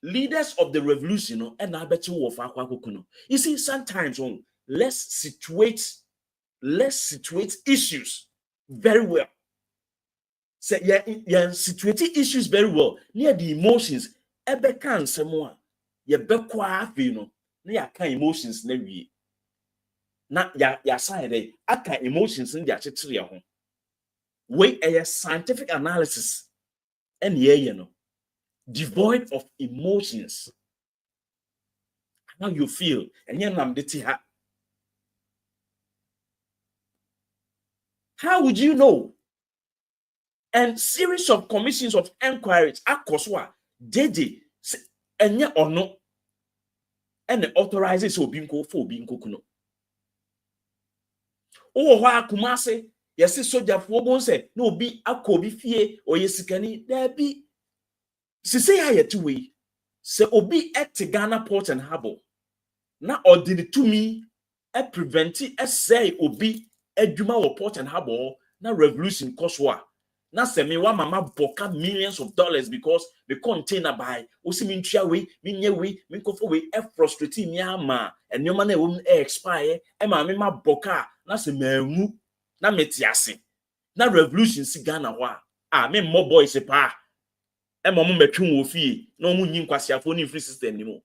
S7: leaders of the revolution no and abeti wo fa akwakoku no. You see, sometimes let's situate issues very well. Say yeah situate issues very well near the emotions ebe kan semwa ye be kwa afi no na ya kan emotions na wie na ya side aka emotions ndi achetere ho we a scientific analysis and ye no devoid of emotions. How you feel and how would you know? And series of commissions of inquiries akoswa JJ enye ono and authorizes obinko for obinko kuno o ho akumase yesi soja fo bon se na obi akobi fie oyesikani da bi sise ya yetuwe se obi et Ghana Port and Harbour na ordinary to me e preventi e say obi adwuma wo Port and Harbour na revolution koswa na se me wa mama boka millions of dollars because the container buy osimi ntua we menye we menkofo we e frustrate me ama enyoma na ewom e expire e ma me ma boka na se mamu na metiase na revolution si Ghana ho a me mo boys pa emom metwe wo fie na omu nyi nkwasiafo ni free system ni mo.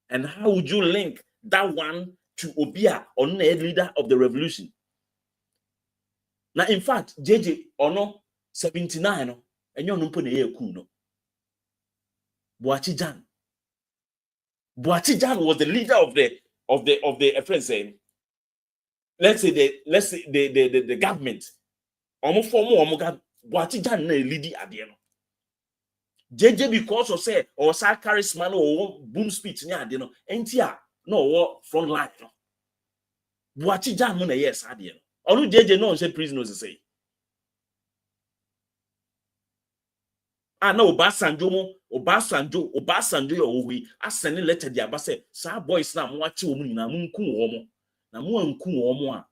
S7: And how would you link that one to Obia or no leader of the revolution? Now, in fact, JJ ono 79 no enyo no mpo na ye ku no. Boachi Jan was the leader of the friends let's say the government. Omo form omo Boachi Jan na lead ade no. JJ because of say or sa charisma no boom speech ni ade no entia no front line no Boachi Jan no na yes ade no onu JJ no say prisoners say na Obasanjo yo we asene letter dia ba say sa boys na mo ache omu nyina mo nku wo mo na mo anku wo mo a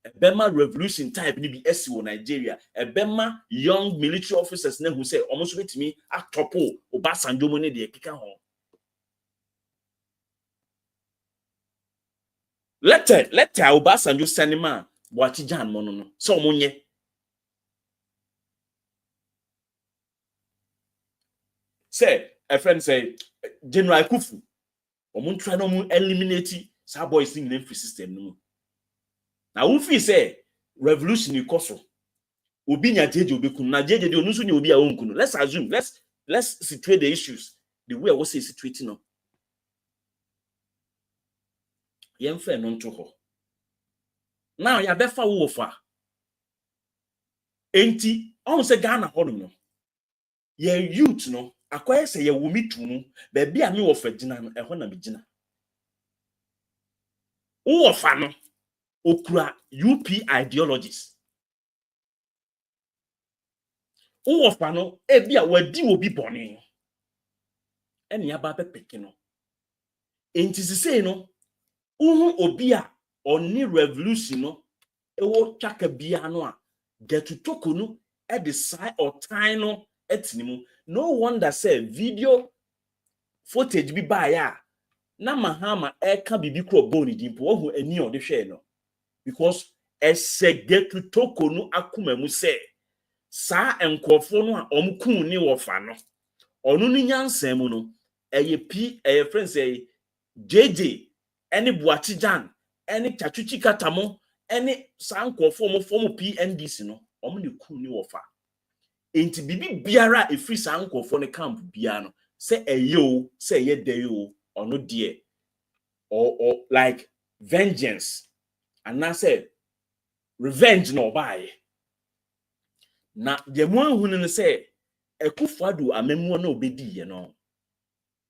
S7: Ebema revolution type ni bi esi wo Nigeria ebema young military officers na who say almost with me atopo Obasanjo mo ne de kika ho let Obasanjo sanima Boachi Jan mo no so mo nye say a friend say General Kufu omo try no mo eliminate sa boys in the free system no. Now, if we say revolution is koso, obi nya JJ obekunu na JJ de onusu nya obi a onkunu. Let's assume, let's situate the issues. the way I was situating no yen fe no nto ho now ya befa wo fa enti on se Ghana hodum no ye youth no akoye se ye wo mitu mu ba bia me wo fa gina no eho na me gina wo fa no okura UP ideologies wo fa no e bia wadi obi bone ene ya ba pepeke no enti sise no uhu obi a oni revolution no ewo twaka bia no a Gertrude Torkonoo e the side or time no etinimu no wonder say video footage bi ba ya na Mahama e ka bibi kro boni dimpo ohu ani o de hwe no because ese Gertrude Torkonoo akoma mu say sa enkofo no a omkun ni wo fa no onu ni nyansam mu no eye friend say JJ any Buachijan any Chachuchi Katamo any sankofo mo form PNDC no omo ne kun ni wo fa enti bibi biara e free sankofo ne camp bia no say eyo say ye deyo ono die or like vengeance and na say revenge no buy na de mo ahunu no say Ekufuado amemmo na obedi ye no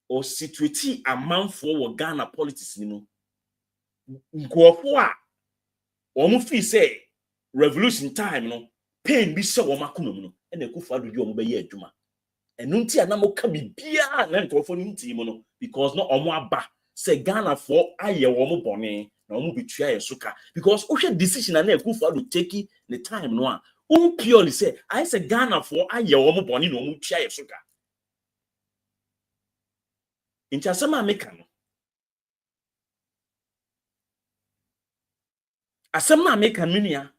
S7: o situati amanfo wo Ghana politics ni mu nkofo a omo fi say revolution time no pain bi se wo makoma mu no na Ekufuado di omo be ye adwuma enu nti ana mo ka bibia na nkofo ni nti mu no because no omo aba say Ghana for aye wo mo bone na omo bitua ye soka because ohwe decision na Ekufuado take the time no a purely say I say Ghana for aye wo mo bone na omo tua ye soka inti asema meka no asema meka menua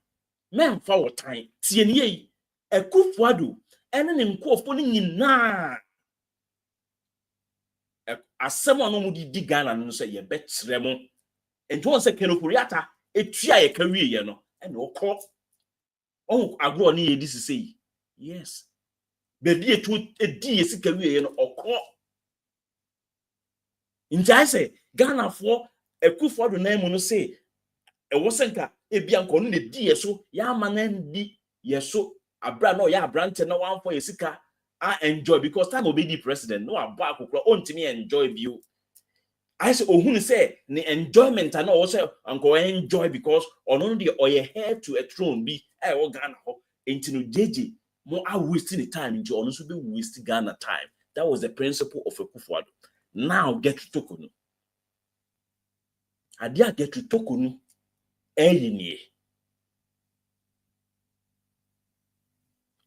S7: memfa wo tan tie ne yi Ekufuado ene ne nkofo ni nyina asema no mu di Ghana no say ye betre mo enti won say kenokuriata etua ye kawie ye no ene okọ on agro ni ye di sisi yes bebi etu edi ye sika wie ye no okọ nti I say Ghana for Ekufuado na mu no say e wo senka ebia nko no ne di ye so ya ama na ndi ye so abra no ya abrante na wan for ye sika I enjoy because time obedi president no aba akokro ontimi enjoy bio I say ohun say the enjoyment and also anko enjoy because ono dey oye heir to a throne be e wo Ghana ho enti no jeje mo are wasting the time nti ono so be waste Ghana time. That was the principle of Ekufuado. Now Gertrude Torkonoo adia Gertrude Torkonoo eyini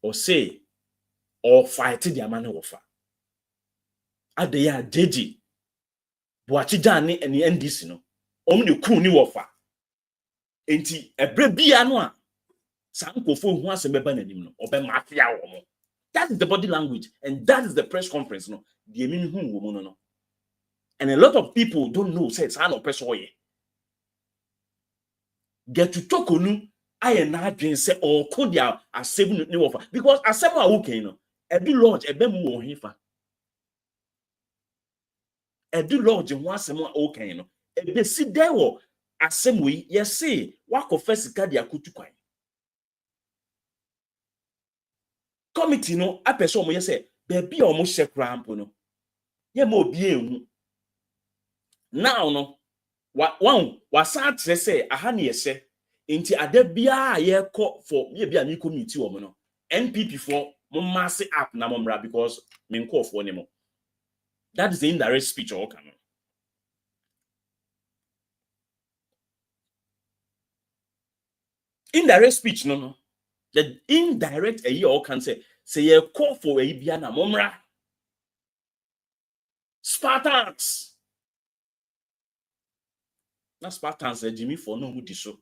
S7: or say or fight the amane wofa adeya jeje Buachijan ni eni NDC no omu ne kun ni wofa enti ebre bia no a sankofo hu asebeba nanim no obe mafia wo mo. That is the body language and that is the press conference no the emi hu wo mo no and a lot of people don't know say sa no person oye Gertrude Torkonoo aye na adwen say or ko dia asem ni wofa because asem a wo kan no edu lodge ebe mu wo hifa edu lodge ho asem a wo kan no ebe si there wo asem we yesi wakofa sika dia kotu kwan committee no apeso mo yese be bia o mo hye krampo no ye ma obi ehu now no wa sa tre say aha ne yese enti ada bia ye ko for ye bia ni committee wo mo no NPP for mo mass up na mo mra because me nko for ne mo. That is the indirect speech or can indirect speech no the indirect a year can say ye call for a biana momra Spartans na Spartans Jimmy for no who so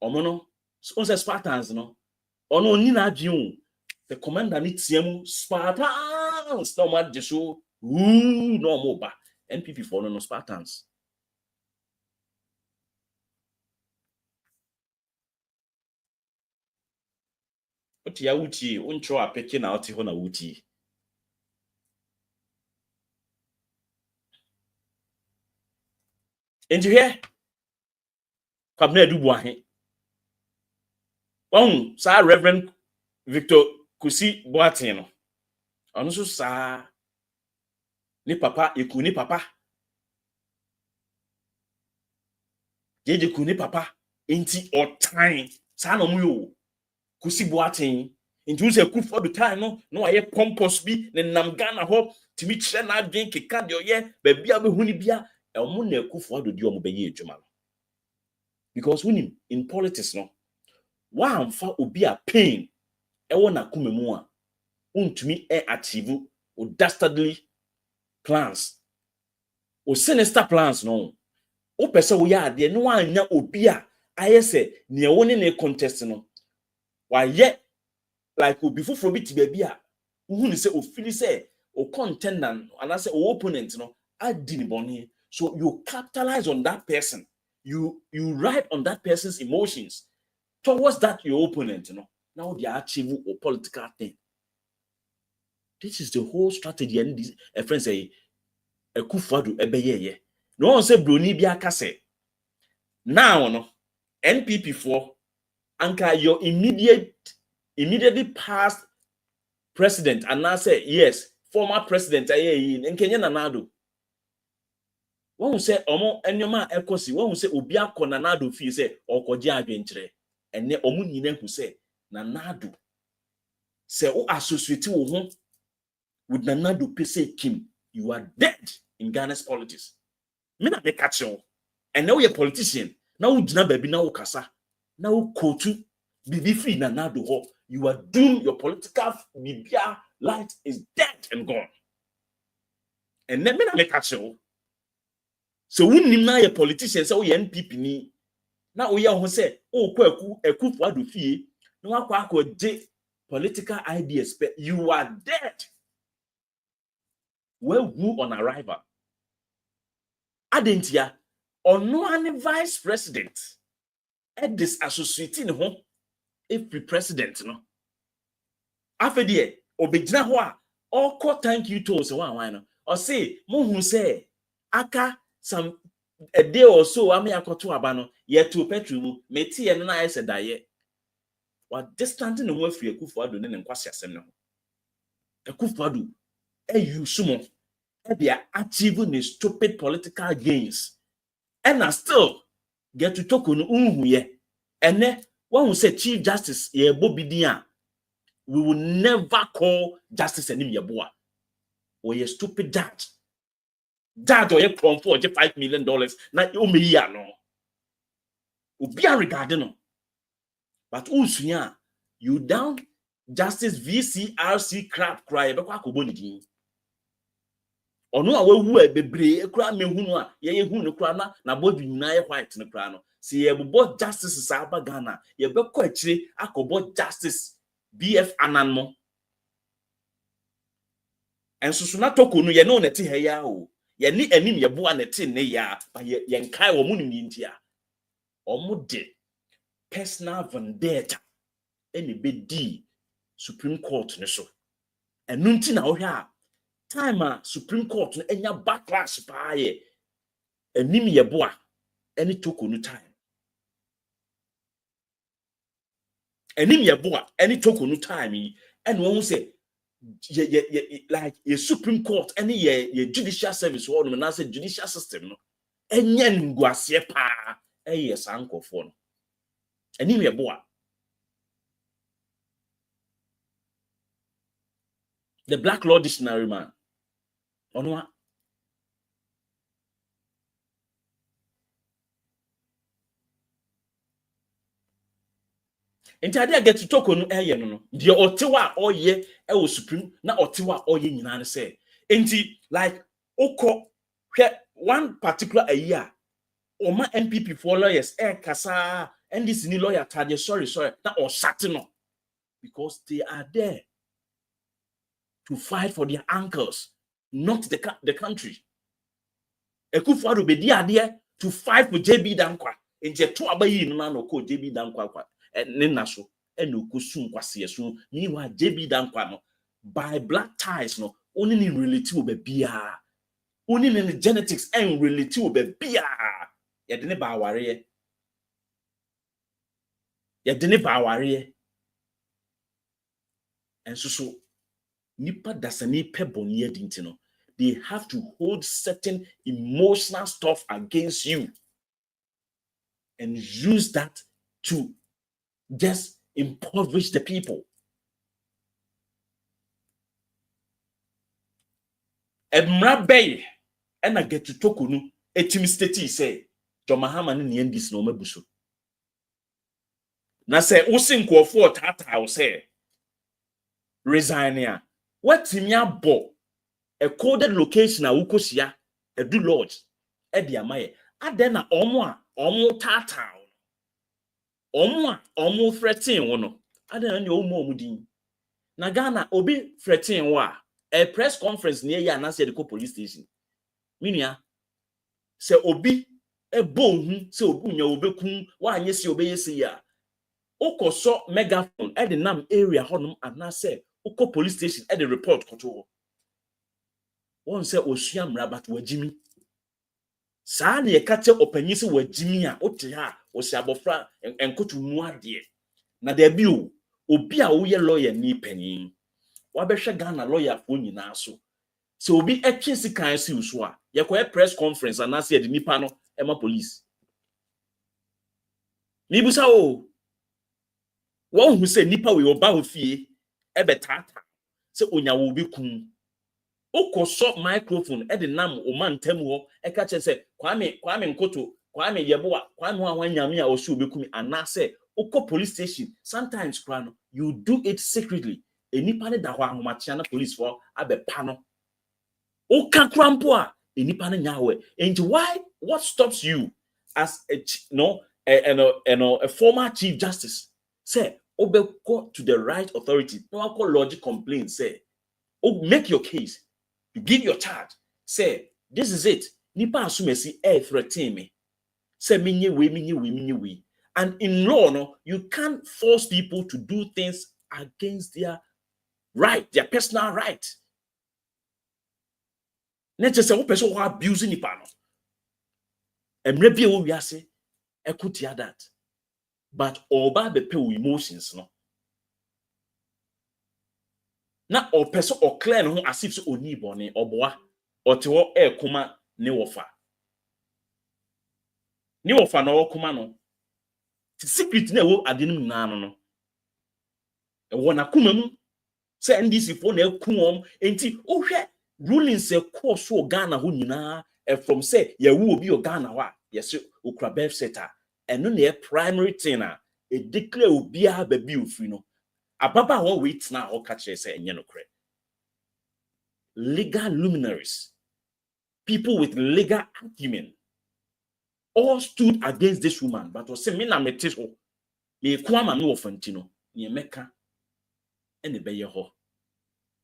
S7: omono sponsor Spartans no ono ni na adwen the commander ni tiemu Spartans no ma so no mo ba NPP for no Spartans oti ya wuti uncho apeke na oti ho na wuti Enti here Kwabena Dubu ahe. Sa Reverend Victor Kusi Boateng no. Ono so sa ni papa eku ni papa. Jeje ku ni papa enti otan sa no mu yo Kusi Boateng enti wo se Kufu the time no aye pompous bi ne nam Ghana ho timi kire na adwen keka de oye ba bia be huni bia omo na Kufu adodi omo be ye adwuma no. Because when in politics no wa amfa obi a pain e wona kumemu a untumi achieve o dastardly plans o sinister plans no o pese wo ya ade no anya obi a ayese ne woni ne contest no wa ye like obi fufuro bi ti bia uhuni se ofili se o contender anase o opponent no adi ni boni, so you capitalize on that person, you ride on that person's emotions towards that your opponent, now they achieve a political thing. This is the whole strategy. And this a friend say a kufadu ebeye. No one say broni bi akase. Now no NPP for anka your immediately past president and now say yes former president aye in Kenya nanado. One say omo enyoma ekosi one say obi akọ nanado fi say okoje adwenkyere ene omo nyina hu say nanado say o associate wo ho with nanado pese Kim, you are dead in Ghana's politics. Me na me catch you. And now you're a politician. Now gina baby now kasa. Now kotu bibi free nanado ho. You are doomed. Your political bibia light is dead and gone. And then me na me catch you. So when you na a politician say you NPP ni. Now we are say oh Ayekooo adu fie. No akwa de political ideas. But you are dead. Well, who on arrival? Adentia, or no any vice president at this associating home every president, no. After the obejina hoa, or call thank you to us one, or say, Mohu say, Aka some a day or so, I may to abano, yet to petru, meti and I said, Daye. What distant in the world for Ayekooo Mahama and Kwasia Seno. Ayekooo Mahama. You sumo they are achieving stupid political gains and are still get to talk on ye and then one will say Chief Justice ye bobidia we will never call justice any boa or ye stupid judge or ye from for $5 million not you me no ubia regarding no but usunya you down Justice VCRC crap cry be kwa koboni ono a wawu e bebre ekura mehunu a ye hunu kura na body nyina ye white ne kura no se ye bo justice sa aba Ghana ye be ko akire akobo justice BF Ananmo ensusu na Torkonoo ye no neti he ya o ye ni anim ye bo aneti ne ya ba ye nkai wo munim ni ntia omo de personal vendetta eni be di Supreme Court ne so enunti na wo hwe a time Supreme Court no enya backlash pa ye anim ye boa any Torkonoo time anim ye boa any Torkonoo time and one say like ye Supreme Court any ye judicial service or no na say judicial system no enya nguase pa ye sankofo no anim ye boa. The Black Law Dictionary man. Onwa. Enti get to Torkonoo no. The otewa oye e wo Supreme na otewa oye nyina ne say. Enti like oko one particular a year oma NPP for lawyers kasa and this ni lawyer tade sorry na o sat no because they are there to fight for their uncles, not the country. Ayekooo Mahama be there to fight for JB Dankwa. In Jetu abayi no ko JB Dankwa kwa ne naso eno kosun kwase so meanwhile JB Dankwa no by black ties no only in relative be bia only in genetics and relative be bia yɛde ba aware yɛde ba aware and so nipa dasani peboni adintino. They have to hold certain emotional stuff against you and use that to just impoverish the people. Emra Bay and I get to Torkonoo etimisteti say Ayekooo Mahama ni endis no mabuso. Na say usin kwofo tata o say resign ya. What timia bo a coded location a ukosia a do lodge e dia maye adena omo tata omo threatening wono adena ne omo din na Ghana obi threatening wa a press conference near ya na say the police station minia se obi e bo hu se obi nya obekun wa anye se obeyesi ya okoso megaphone e de nam area honum anase oko police station e de report koto won say osua mra but wajimi saa na yekate opanyi se wajimi a ote ha osi abofra enkotu mu ade na da bi o obi a wo ye lawyer ni panyin wabehwe Ghana lawyer fo nyina so se obi etwe sikan si uso a yekoye press conference anase de nipa no ema police ni busa o won hu se nipa we oba ofie ebe tata se onya wo bi kun okoso microphone e de nam o mantem ho e ka che se kwame nkoto kwame yeboa kwame awanyame a osi obekumi anase oko police station sometimes kwano you do it secretly enipa ne da ho ahomachia na police for abepa no o ka krampo a enipa ne nyawe and why what stops you as a former chief justice say obeko to the right authority no call logic complaint say make your case. You give your charge. Say, this is it. Nipa asumesi threaten me. Say, minye we. And in law, no, you can't force people to do things against their right, their personal right. Not just a person who abusing nipa no. And maybe we are say, I could hear that. But oba be pay emotions, no. Na o person o clear no as if so oni bone oboa o te wo kuma ne wofa na okuma no secret na wo adenum na no e wo na kuma mu se NDC fo na ekum enti o hwe rulings e course o Ghana ho nyina from say ye wo obi o Ghana wa yes okura birth setter eno na e primary thing a e declare obi a ba bi ofri no ababa won wait na o catch say enye no kre legal luminaries people with legal acumen all stood against this woman but was say me na metis ho me kwama me wofantino ye meka ene beye ho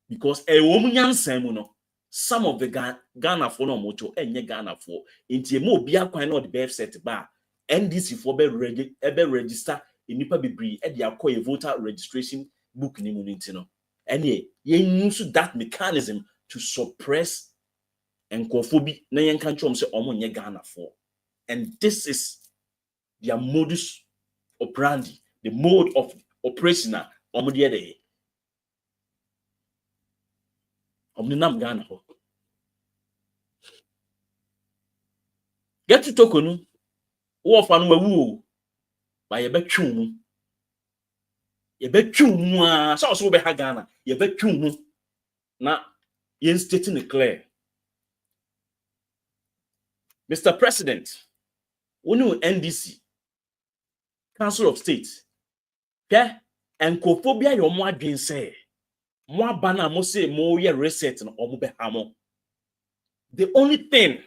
S7: because e wo munyansan mu no some of the Ghana for no moto enye Ghana for enti e mo obi akwan na the birth set ba NDC for be register enipa bibri e de akoye voter registration book ni mu ntino ene ye use that mechanism to suppress enkophobia na yen kan chom say omo nye Ghana for, and this is their modus operandi, the mode of operation omo de dey omo nam Ghana ho. Gertrude Torkonoo wo fa no wawu ba ye betwu mu a so be ha Ghana ye betwu mu na yen stating it clear. Mr. President, we know NDC Council of State enkophobia yo mo adwen say mo abana mo say mo ye reset no omo be hamo. The only thing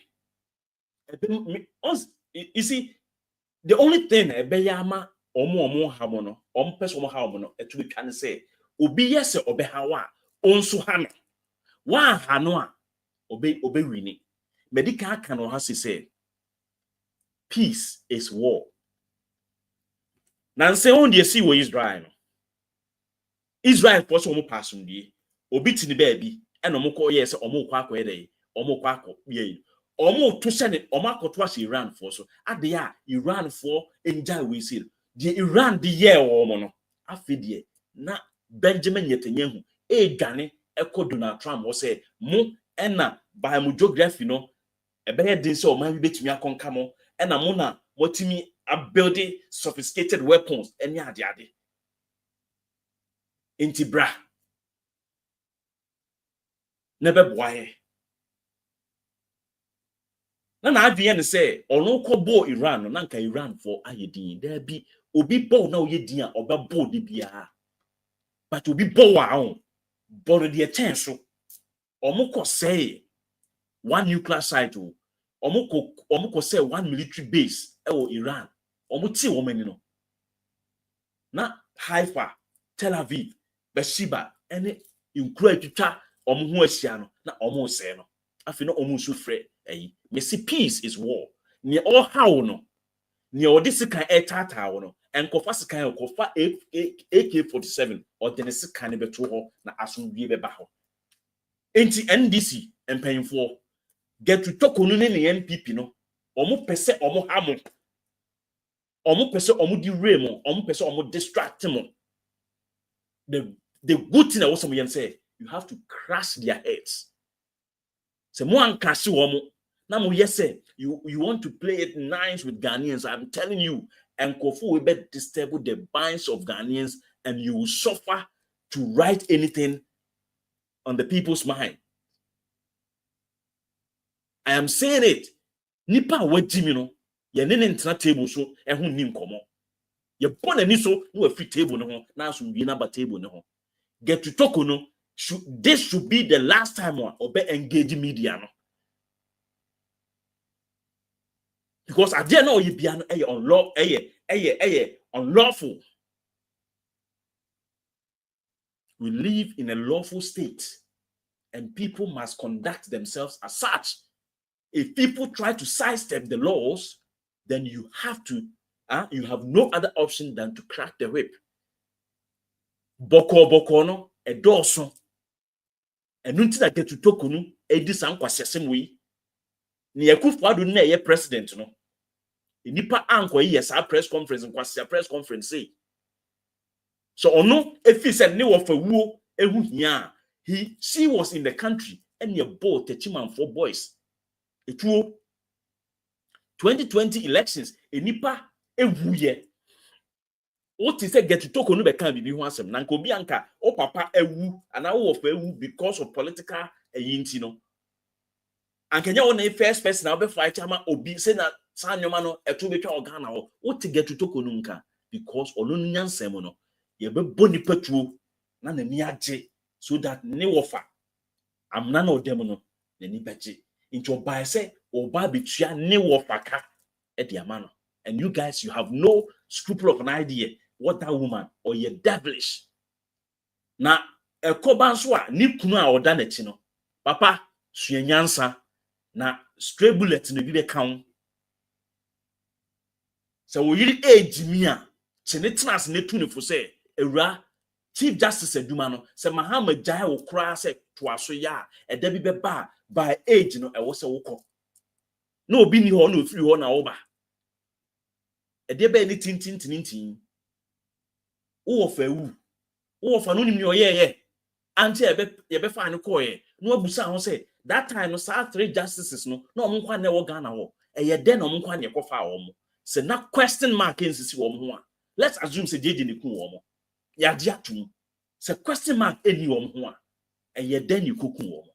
S7: you see, the only thing ebeyama omo hamo no omo person omo hamo no to be can say obi yes obe hawa onso ha no wa ha no a obe wini medical can no has say peace is war. Nan say on the see wo Israel no Israel for so omo pasum die obi tini baby e no mo ko yes omo kwa akọ ede omo kwa akọ ye Omo to send it, Oma Kotwas Iran for so. At the Iran for enjoy we see. The Iran the year or mono. Afidie. Na Benjamin Netanyahu. Gane Echo Donald Trump was say, Mo enna by mu geography no. Ebeye din say o man bi betumi akonkamo. Enna mo na watimi a building sophisticated weapons. Eni ade. Inti bra. Nebe boye. Na adwene ne say ono kobo Iran no nanka Iran for ayedin there be obi bo na oyedin a obebo de bia but obi bo wa on bo de chance so omo say one nuclear site o omo say one military base e wo Iran omo ti wo mani no na Haifa Tel Aviv Beersheba ene inkura twitwa omo ho ahia no na omo say no afi no omo so frɛ me see peace is war. Ni all how no. Ni all this kind tata no. And kofa sikan kofa AK-47 or the sikan beto ho na asumdue beba ho. Enti NDC empanyfo Gertrude Torkonoo ne NPP no. Omo pese omo hamo. Omo pese omo di remo. Omo pese omo distract mo. The good thing that was some say you have to crush their heads. Se mo ankasi womo. Now, yes, sir, you want to play it nice with Ghanaians. I'm telling you, and Kofu will be disturb the minds of Ghanaians, and you will suffer to write anything on the people's mind. I am saying it. Nipa we Jimino, ye nene ntina table so ehun nim komo. Ye born ani so no free table no na so bi na ba table no. Gertrude Torkonoo, this should be the last time one obe engage media no. Because I dare know you be unlawful. We live in a lawful state, and people must conduct themselves as such. If people try to sidestep the laws, then you have no other option than to crack the whip. Boko no a doorso. And until that get to Torkonoo, Edison kwasesem we. Ni Akufo-Addo na ye president no. Nipa anko yes a press conference nkwase press conference say. So ono efi se ne wo fa wuo ehu hia. She was in the country and ye bought techiman for boys. Etuo 2020 elections nipa ewuye. What is say Gertrude Torkonoo be kan bibi ho asem na nka obi anka o papa ewu ana wo fa ewu because of political eyinti no. And Kenya on a first person I'll be fight chama obi say na sanyoma no eto betwa organa ho what Gertrude Torkonoo nka because olonu nyansem no ye be boni patuo na na ni age so that ne wofa amna na odem no na ni beje into by say oba betua ne wofa ka e de ama no and you guys you have no scruple of an idea what that woman or ye devilish na ekoba nso a ni kunu a oda na chi no papa suanyansa na stray bullet no bi be kan so we yiri age mi a chenetnas ne tu ne fo say ewura chief justice aduma no se Mahama jai wo kra se to aso ya e da bi be ba by age no e wo se wokọ na obi ni ho na ofiri ho na wo ba e de be ni tintin wo fa wu wo fa no ni mi oyeye anti e be fa ne ko ye no abusa ho say that time no sa 3 justices no na omnkwa na wo Ghana wo e ye de na omnkwa na ekofa wo mo se na question mark nsisi wo mo a let's assume se jeje ne ku wo mo ya dia tum se question mark eni wo mo a e ye de ne koku wo mo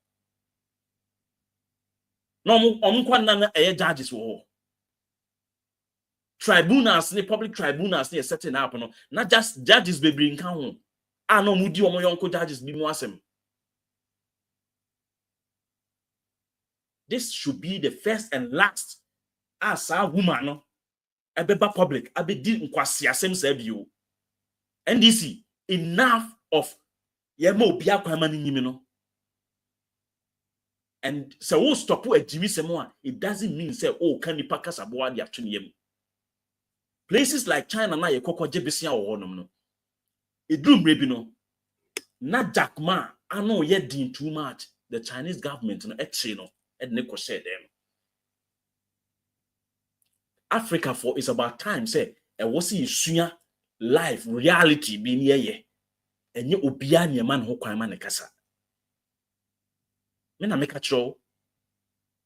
S7: no omnkwa na e ye judges wo tribunals ne public tribunals ne setting up no na just judges be bring kan ho a no mudi wo mo yonko judges bi mo asem. This should be the first and last as a woman no ebeba public abedi nkwasi asem sabio NDC enough of yema obi akwama ni nyimi no and so we stop a jimi semo it doesn't mean say oh can nipa kasabo ade atwene yam places like China na ye kokoje besia wo honom no edrum rebi no na Jack Ma ano ye din too much the Chinese government no eche no edne ko share them Africa for is about time say and what see suya life reality being here and you obia ne man ho kwan ma ne kasa me na make a show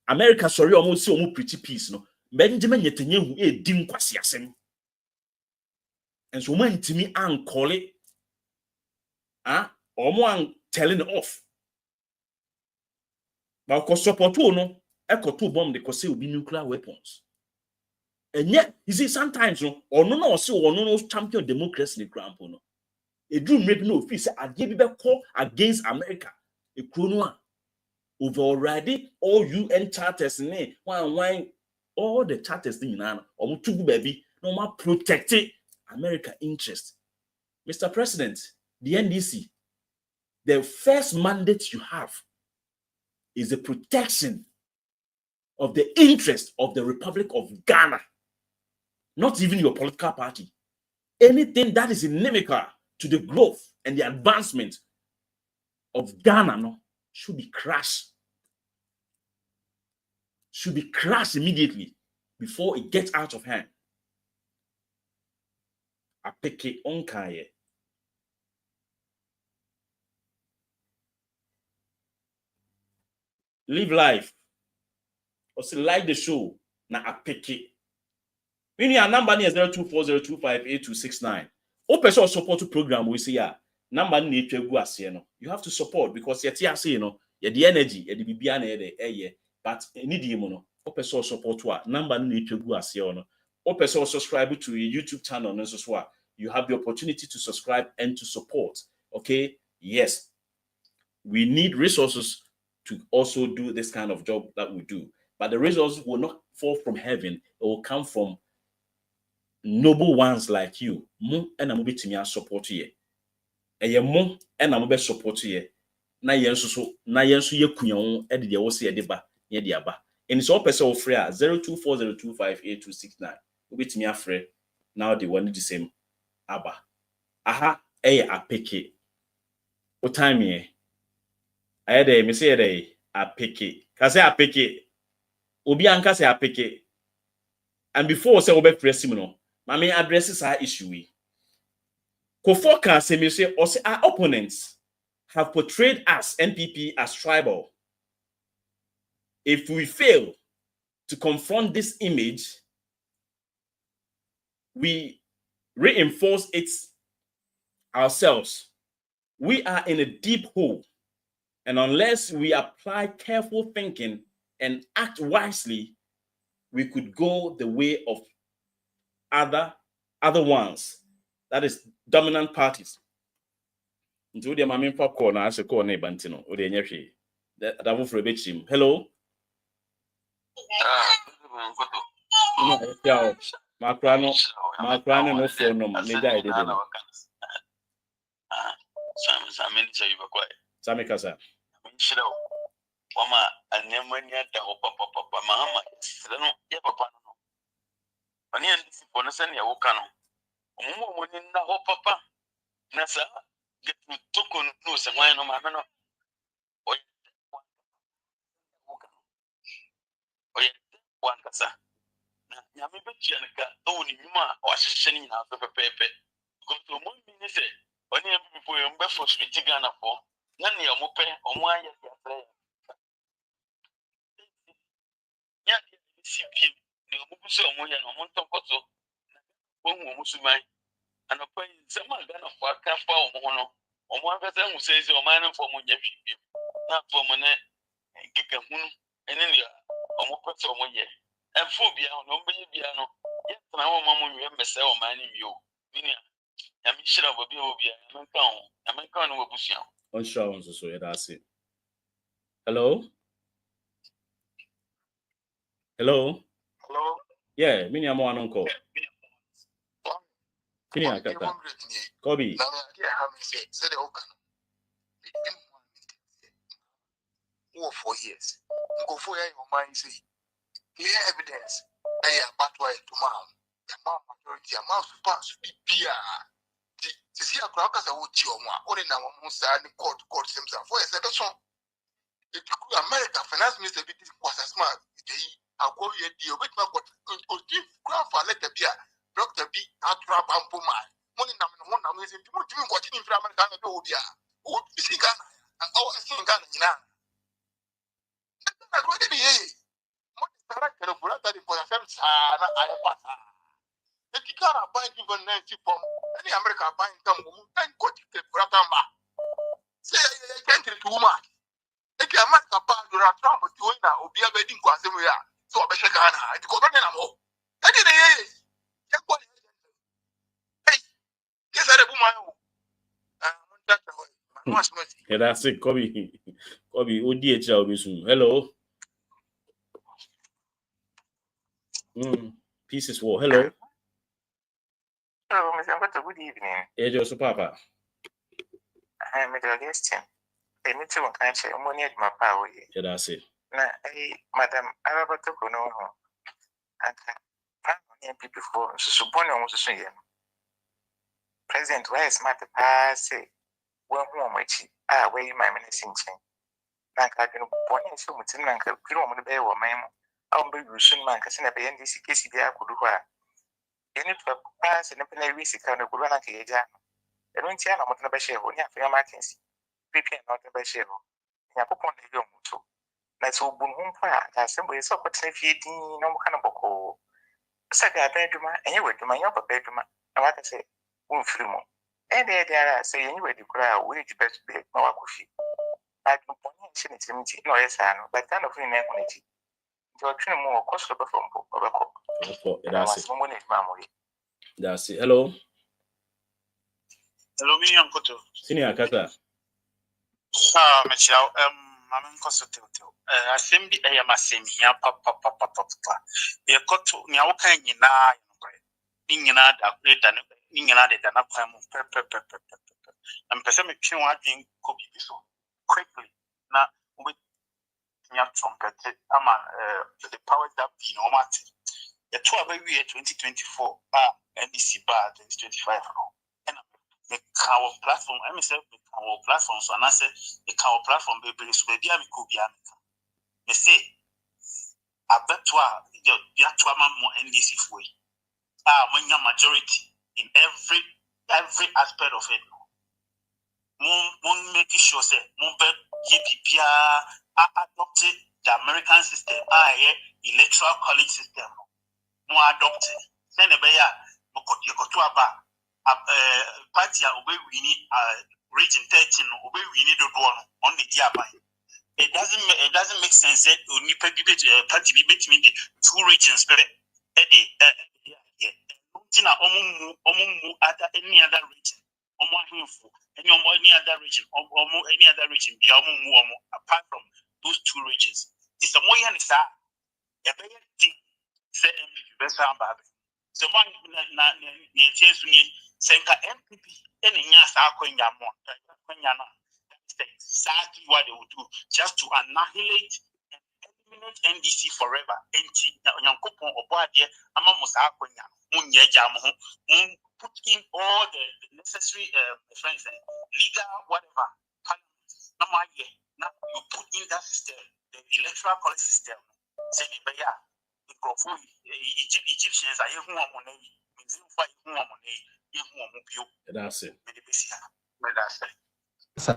S7: America sorry almost see almost pretty peace no Benjamin Netanyahu di nkwasi asem and so man timi an call it omo telling off but ko support no ekoto bomb de ko say obi nuclear weapons. And yet, you see, sometimes no, or no, champion democracy in the ground. No, a dream maybe no fee say I give you call against America. A chrono over already all UN charters in one all the charters thing now or to baby no more protecting America interest. Mr. President, the NDC, the first mandate you have is the protection of the interest of the Republic of Ghana. Not even your political party. Anything that is inimical to the growth and the advancement of Ghana should be crushed. Should be crushed immediately before it gets out of hand. Apeke onkaye. Live life. Or say like the show. Na apeke. When your number is 0240258269. Open source support program we say number ni no. You have to support because you say the energy, the bibia na but need you no. Open source support number ni no. Open source subscribe to your YouTube channel no so you have the opportunity to subscribe and to support. Okay? Yes. We need resources to also do this kind of job that we do. But the resources will not fall from heaven. It will come from noble ones like you. Mo and I'm betting support ye. A mo and I'm best support ye. Na yensu ye kunyon edi de wo se deba ye de aba. And it's all person free 0240258269. Betting afre now they want the same aba. Aha apeke. O time ye. Ayede me say dey apeke. Ka say apeke. Obi anka say apeke. And before say obe press him no. Mami addresses our issue. Kofoka say me say our opponents have portrayed us NPP as tribal. If we fail to confront this image, we reinforce it ourselves. We are in a deep hole, and unless we apply careful thinking and act wisely, we could go the way of other ones, that is dominant parties. Into the mamin popcorn as a corner bantino or the nyeshi. That for a bit him. Hello. Macrano no phone no maybe I didn't. Samikasa.
S10: Mama and Yamania da Papa Mahama. Papa. When you understand your cano, Mumu in the Papa Nasa Gertrude Torkonoo, some wine on my manor. One Cassa. Yamibichanica, only Yuma or Shanning out of a paper. Go to 1 minute, when you people in Bedford Street Ghana for none of your mope or why you play. Yet, CP, the Mubuso Moyan or Montocoso, one Musumai, and a point someone done of what can't fall mono, or one person who says your man for Munyapi, not for Monet, and Kikamun, and then you are Mokoso Moye. And phobia, no baby, no, yet now, Mamma, you have myself mining you. I'm sure of a Biobia, I'm a con of Bushian.
S7: On show, so that's it. Hello? Hello?
S10: Hello?
S7: Yeah, mini am one uncle. Kini akata. Kobi.
S10: Said the 4 years. Go for your mind, say, clear evidence. I am but way to mom. The mom majority amount to pass to be to see a crack as a wood you or in our most court himself. For a second song. If America finance minister was a smart,
S11: I call you a deal with my grandfather let the beer, Dr. B. Atra Bampoma. Money number one, I'm using to continue from America. Oh, yeah. Oh, you see Ghana. Oh, I see Ghana. I go to the A. What is the character of brother for the same son? I pass. The Kikara bind you on 90 from any America bind them and go to the brother. Say, I can't too much. If you are a bad or a Trump, you will be a wedding Quasimia. So I bet you can't hide. Go on and more. I didn't hear it. Hey, yes, I have my
S7: Yeah, that's it. Kobe, ODHL Bisu. Hello. Pieces war. Hello.
S12: Hello, Mr. Ambassador. Good evening.
S7: Yeah, just Papa.
S12: I'm Mr. Augustine. I need to catch a money at my power.
S7: Yeah, that's it.
S12: Madam Ayekooo Torkonoo. And I'm people for Susubono was a swing. President, where is my papa say? Well, which where you my menacing chain. Like I can point so much in Lanka, Kilometer Bay or Mam. I'll be soon, man, because in a NDC case, I could do her. You need to pass and a risk kind of good one at the age. I don't tell them what the Bashir when you have your Martins. People not the Bashir. You have upon the young too. That's all boom home fire. That's simply so what's if you didn't know kind of book. Saga bedroom, and you were to my upper bedroom. And what I say, won't feel more. And there are saying you were to cry, which best be no akushi. I don't want to no, yes, I know, but kind of in equity. You're trying more cost from
S7: That's it. Hello.
S13: Hello, me Uncle.
S7: Senior Kaka.
S13: Michelle, I'm in Costa. I think I am a same here, papa. You got to now can you now, in another great than in another than a time of pepper. And Pacific Chin could be so quickly. Now, with trumpet, the powers that be no matter. The 12 year 2024 NDC bar 2025 and the cow platform myself the cow platform so and I said the cow platform baby so baby I could be they say I bet to the actual more NDC way majority in every aspect of it. Mon make sure say mon bet YPPA adopted the American system electoral college system. More adopted. Send a bear, Yokotuaba, party obey we need region 13, obey we need to go on the Diabai. It doesn't make sense that only party be between the two regions, but Tina Omu other any other region, any other region, or any other region, apart from those two regions. It's a more a better thing. Say MPP best baby. So one near tears me senka MPP any nyasa akwenya mo akwenya na. That's exactly what they would do just to annihilate and eliminate NDC forever. Enti nyankopon oboade ama mo sa akwenya munye jam ho put in all the necessary friends legal whatever parliament na maye na you put in that system the electoral college system say the beya Egyptians are who are money,
S7: that's it.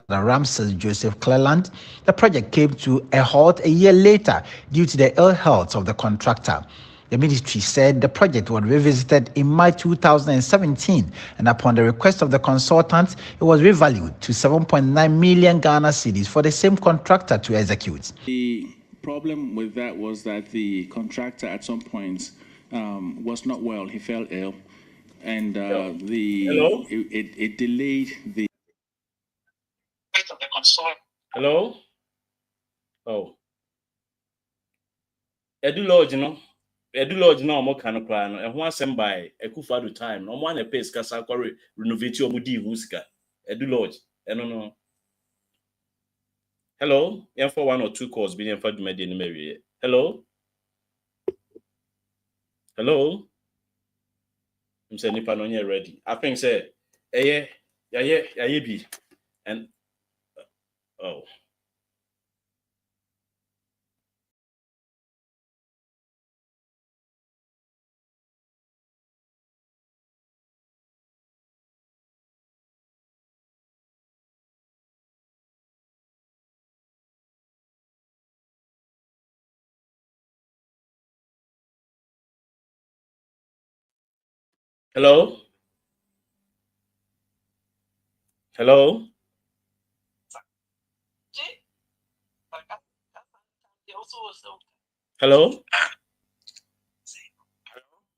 S14: Ramses Joseph Cleland, the project came to a halt a year later due to the ill health of the contractor. The ministry said the project was revisited in March 2017, and upon the request of the consultants, it was revalued to 7.9 million Ghana cedis for the same contractor to execute.
S15: The problem with that was that the contractor at some points was not well. He fell ill, and it delayed the.
S7: Hello. Oh. Edu Lodge no mo kan kra no. E ho asem by Akufo-Addo time. No mo na pace kasa kware renovate omo di husika. Edu Lodge. No. Hello. Yeah, for 1 or 2 calls being for the media in Mary. Hello. Hello. I'm saying if I'm not ready. I think say yeah be and oh. Hello? Hello? Hello?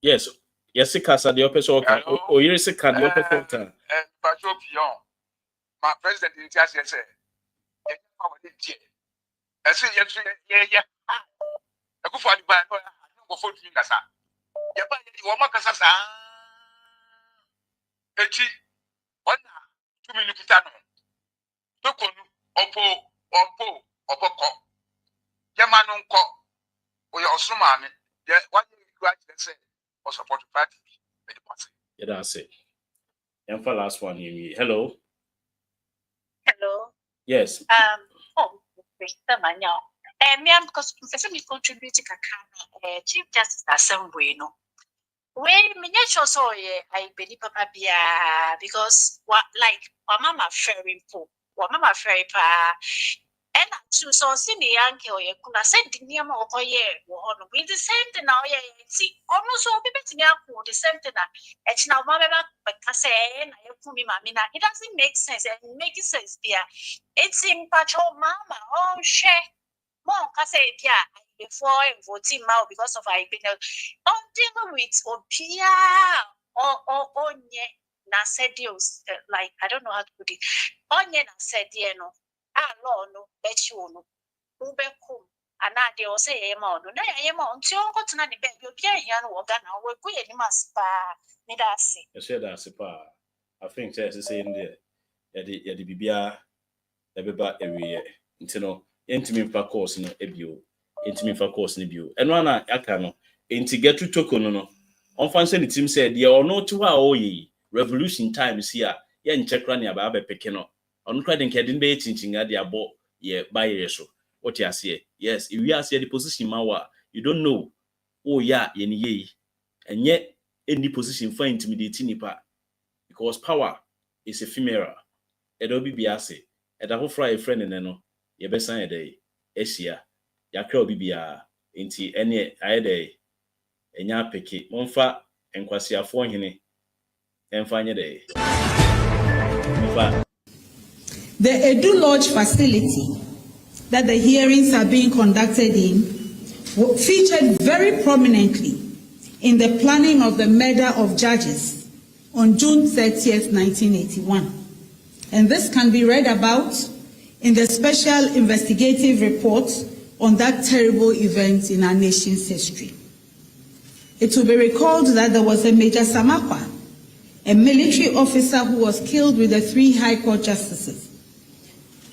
S7: Yes. Yes, Casa, the opposite. Oh, here's a card, the opposite.
S11: My president in Tias said, I say, yeah. I go for the buy, I don't go for the Gasa. Yaba, you want Macassa. Echi, 1 2 minutes. Tokonu, Opo, Yamanon Co, or your Sumani, what you graduate say, or support the party.
S7: Yeah, that's it. And for last one, hello.
S16: Hello.
S7: Yes.
S16: Mr. Manuel. Because Professor me contribute to Chief Justice Assembly, no. When miniature so I believe Papa Bia because what like Mama Ferry po, Mama Ferry pa. And to so see me uncle, you could have said the name of a year, with the same thing now. See, almost all people to me the same thing. It's now Mama, but I say, I put me, Mamina. It doesn't make sense and make sense, dear. It's in patch of Mama, oh, share. More, I say, yeah, before voting now because of I been dealing with Opia or Nasedios, like I don't know how to put it. Onye Nasediano. Law no bet you no Ubekum and I deal say a mon, no, I am on two got to nanny baby, Pierre, or Ghana, or queer, you must need I see.
S7: I said that's a pa. I think that's the same there. The Bibia, everybody every year. Intino, intimate for course in a view, intimate for course in a view. And one I can into Gertrude Torkonoo. On fancy the team said, ye or no to our ye revolution times here, yen check running about Pekeno. On credit cadin be teaching at the abo ye by so. What you say? Yes, if we are see the position mawa, you don't know. Oh yeah, ye and yet any position for intimidating nipa. Because power is ephemeral. Edo bibiase, and a whole fry friend and no, ye best sign a day, Asia, Yakro bibia, inti any a day, and ya picky, monfa, and quasia for hine, and find a day.
S5: The Edu Lodge facility that the hearings are being conducted in featured very prominently in the planning of the murder of judges on June 30th, 1981. And this can be read about in the special investigative report on that terrible event in our nation's history. It will be recalled that there was a Major Samakwa, a military officer who was killed with the 3 High Court justices,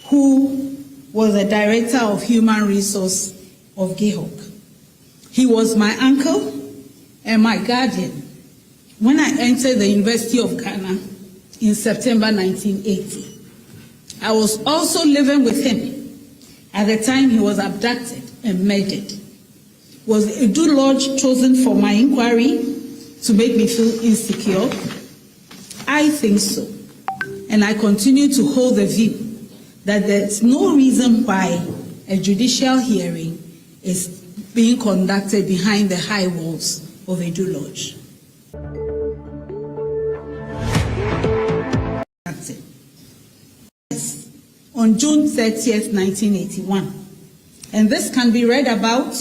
S5: who was the director of human resource of Gihok. He was my uncle and my guardian when I entered the University of Ghana in September 1980. I was also living with him at the time he was abducted and murdered. Was Edu Lodge chosen for my inquiry to make me feel insecure? I think so. And I continue to hold the view that there's no reason why a judicial hearing is being conducted behind the high walls of Edu Lodge. That's it. On June 30th, 1981. And this can be read about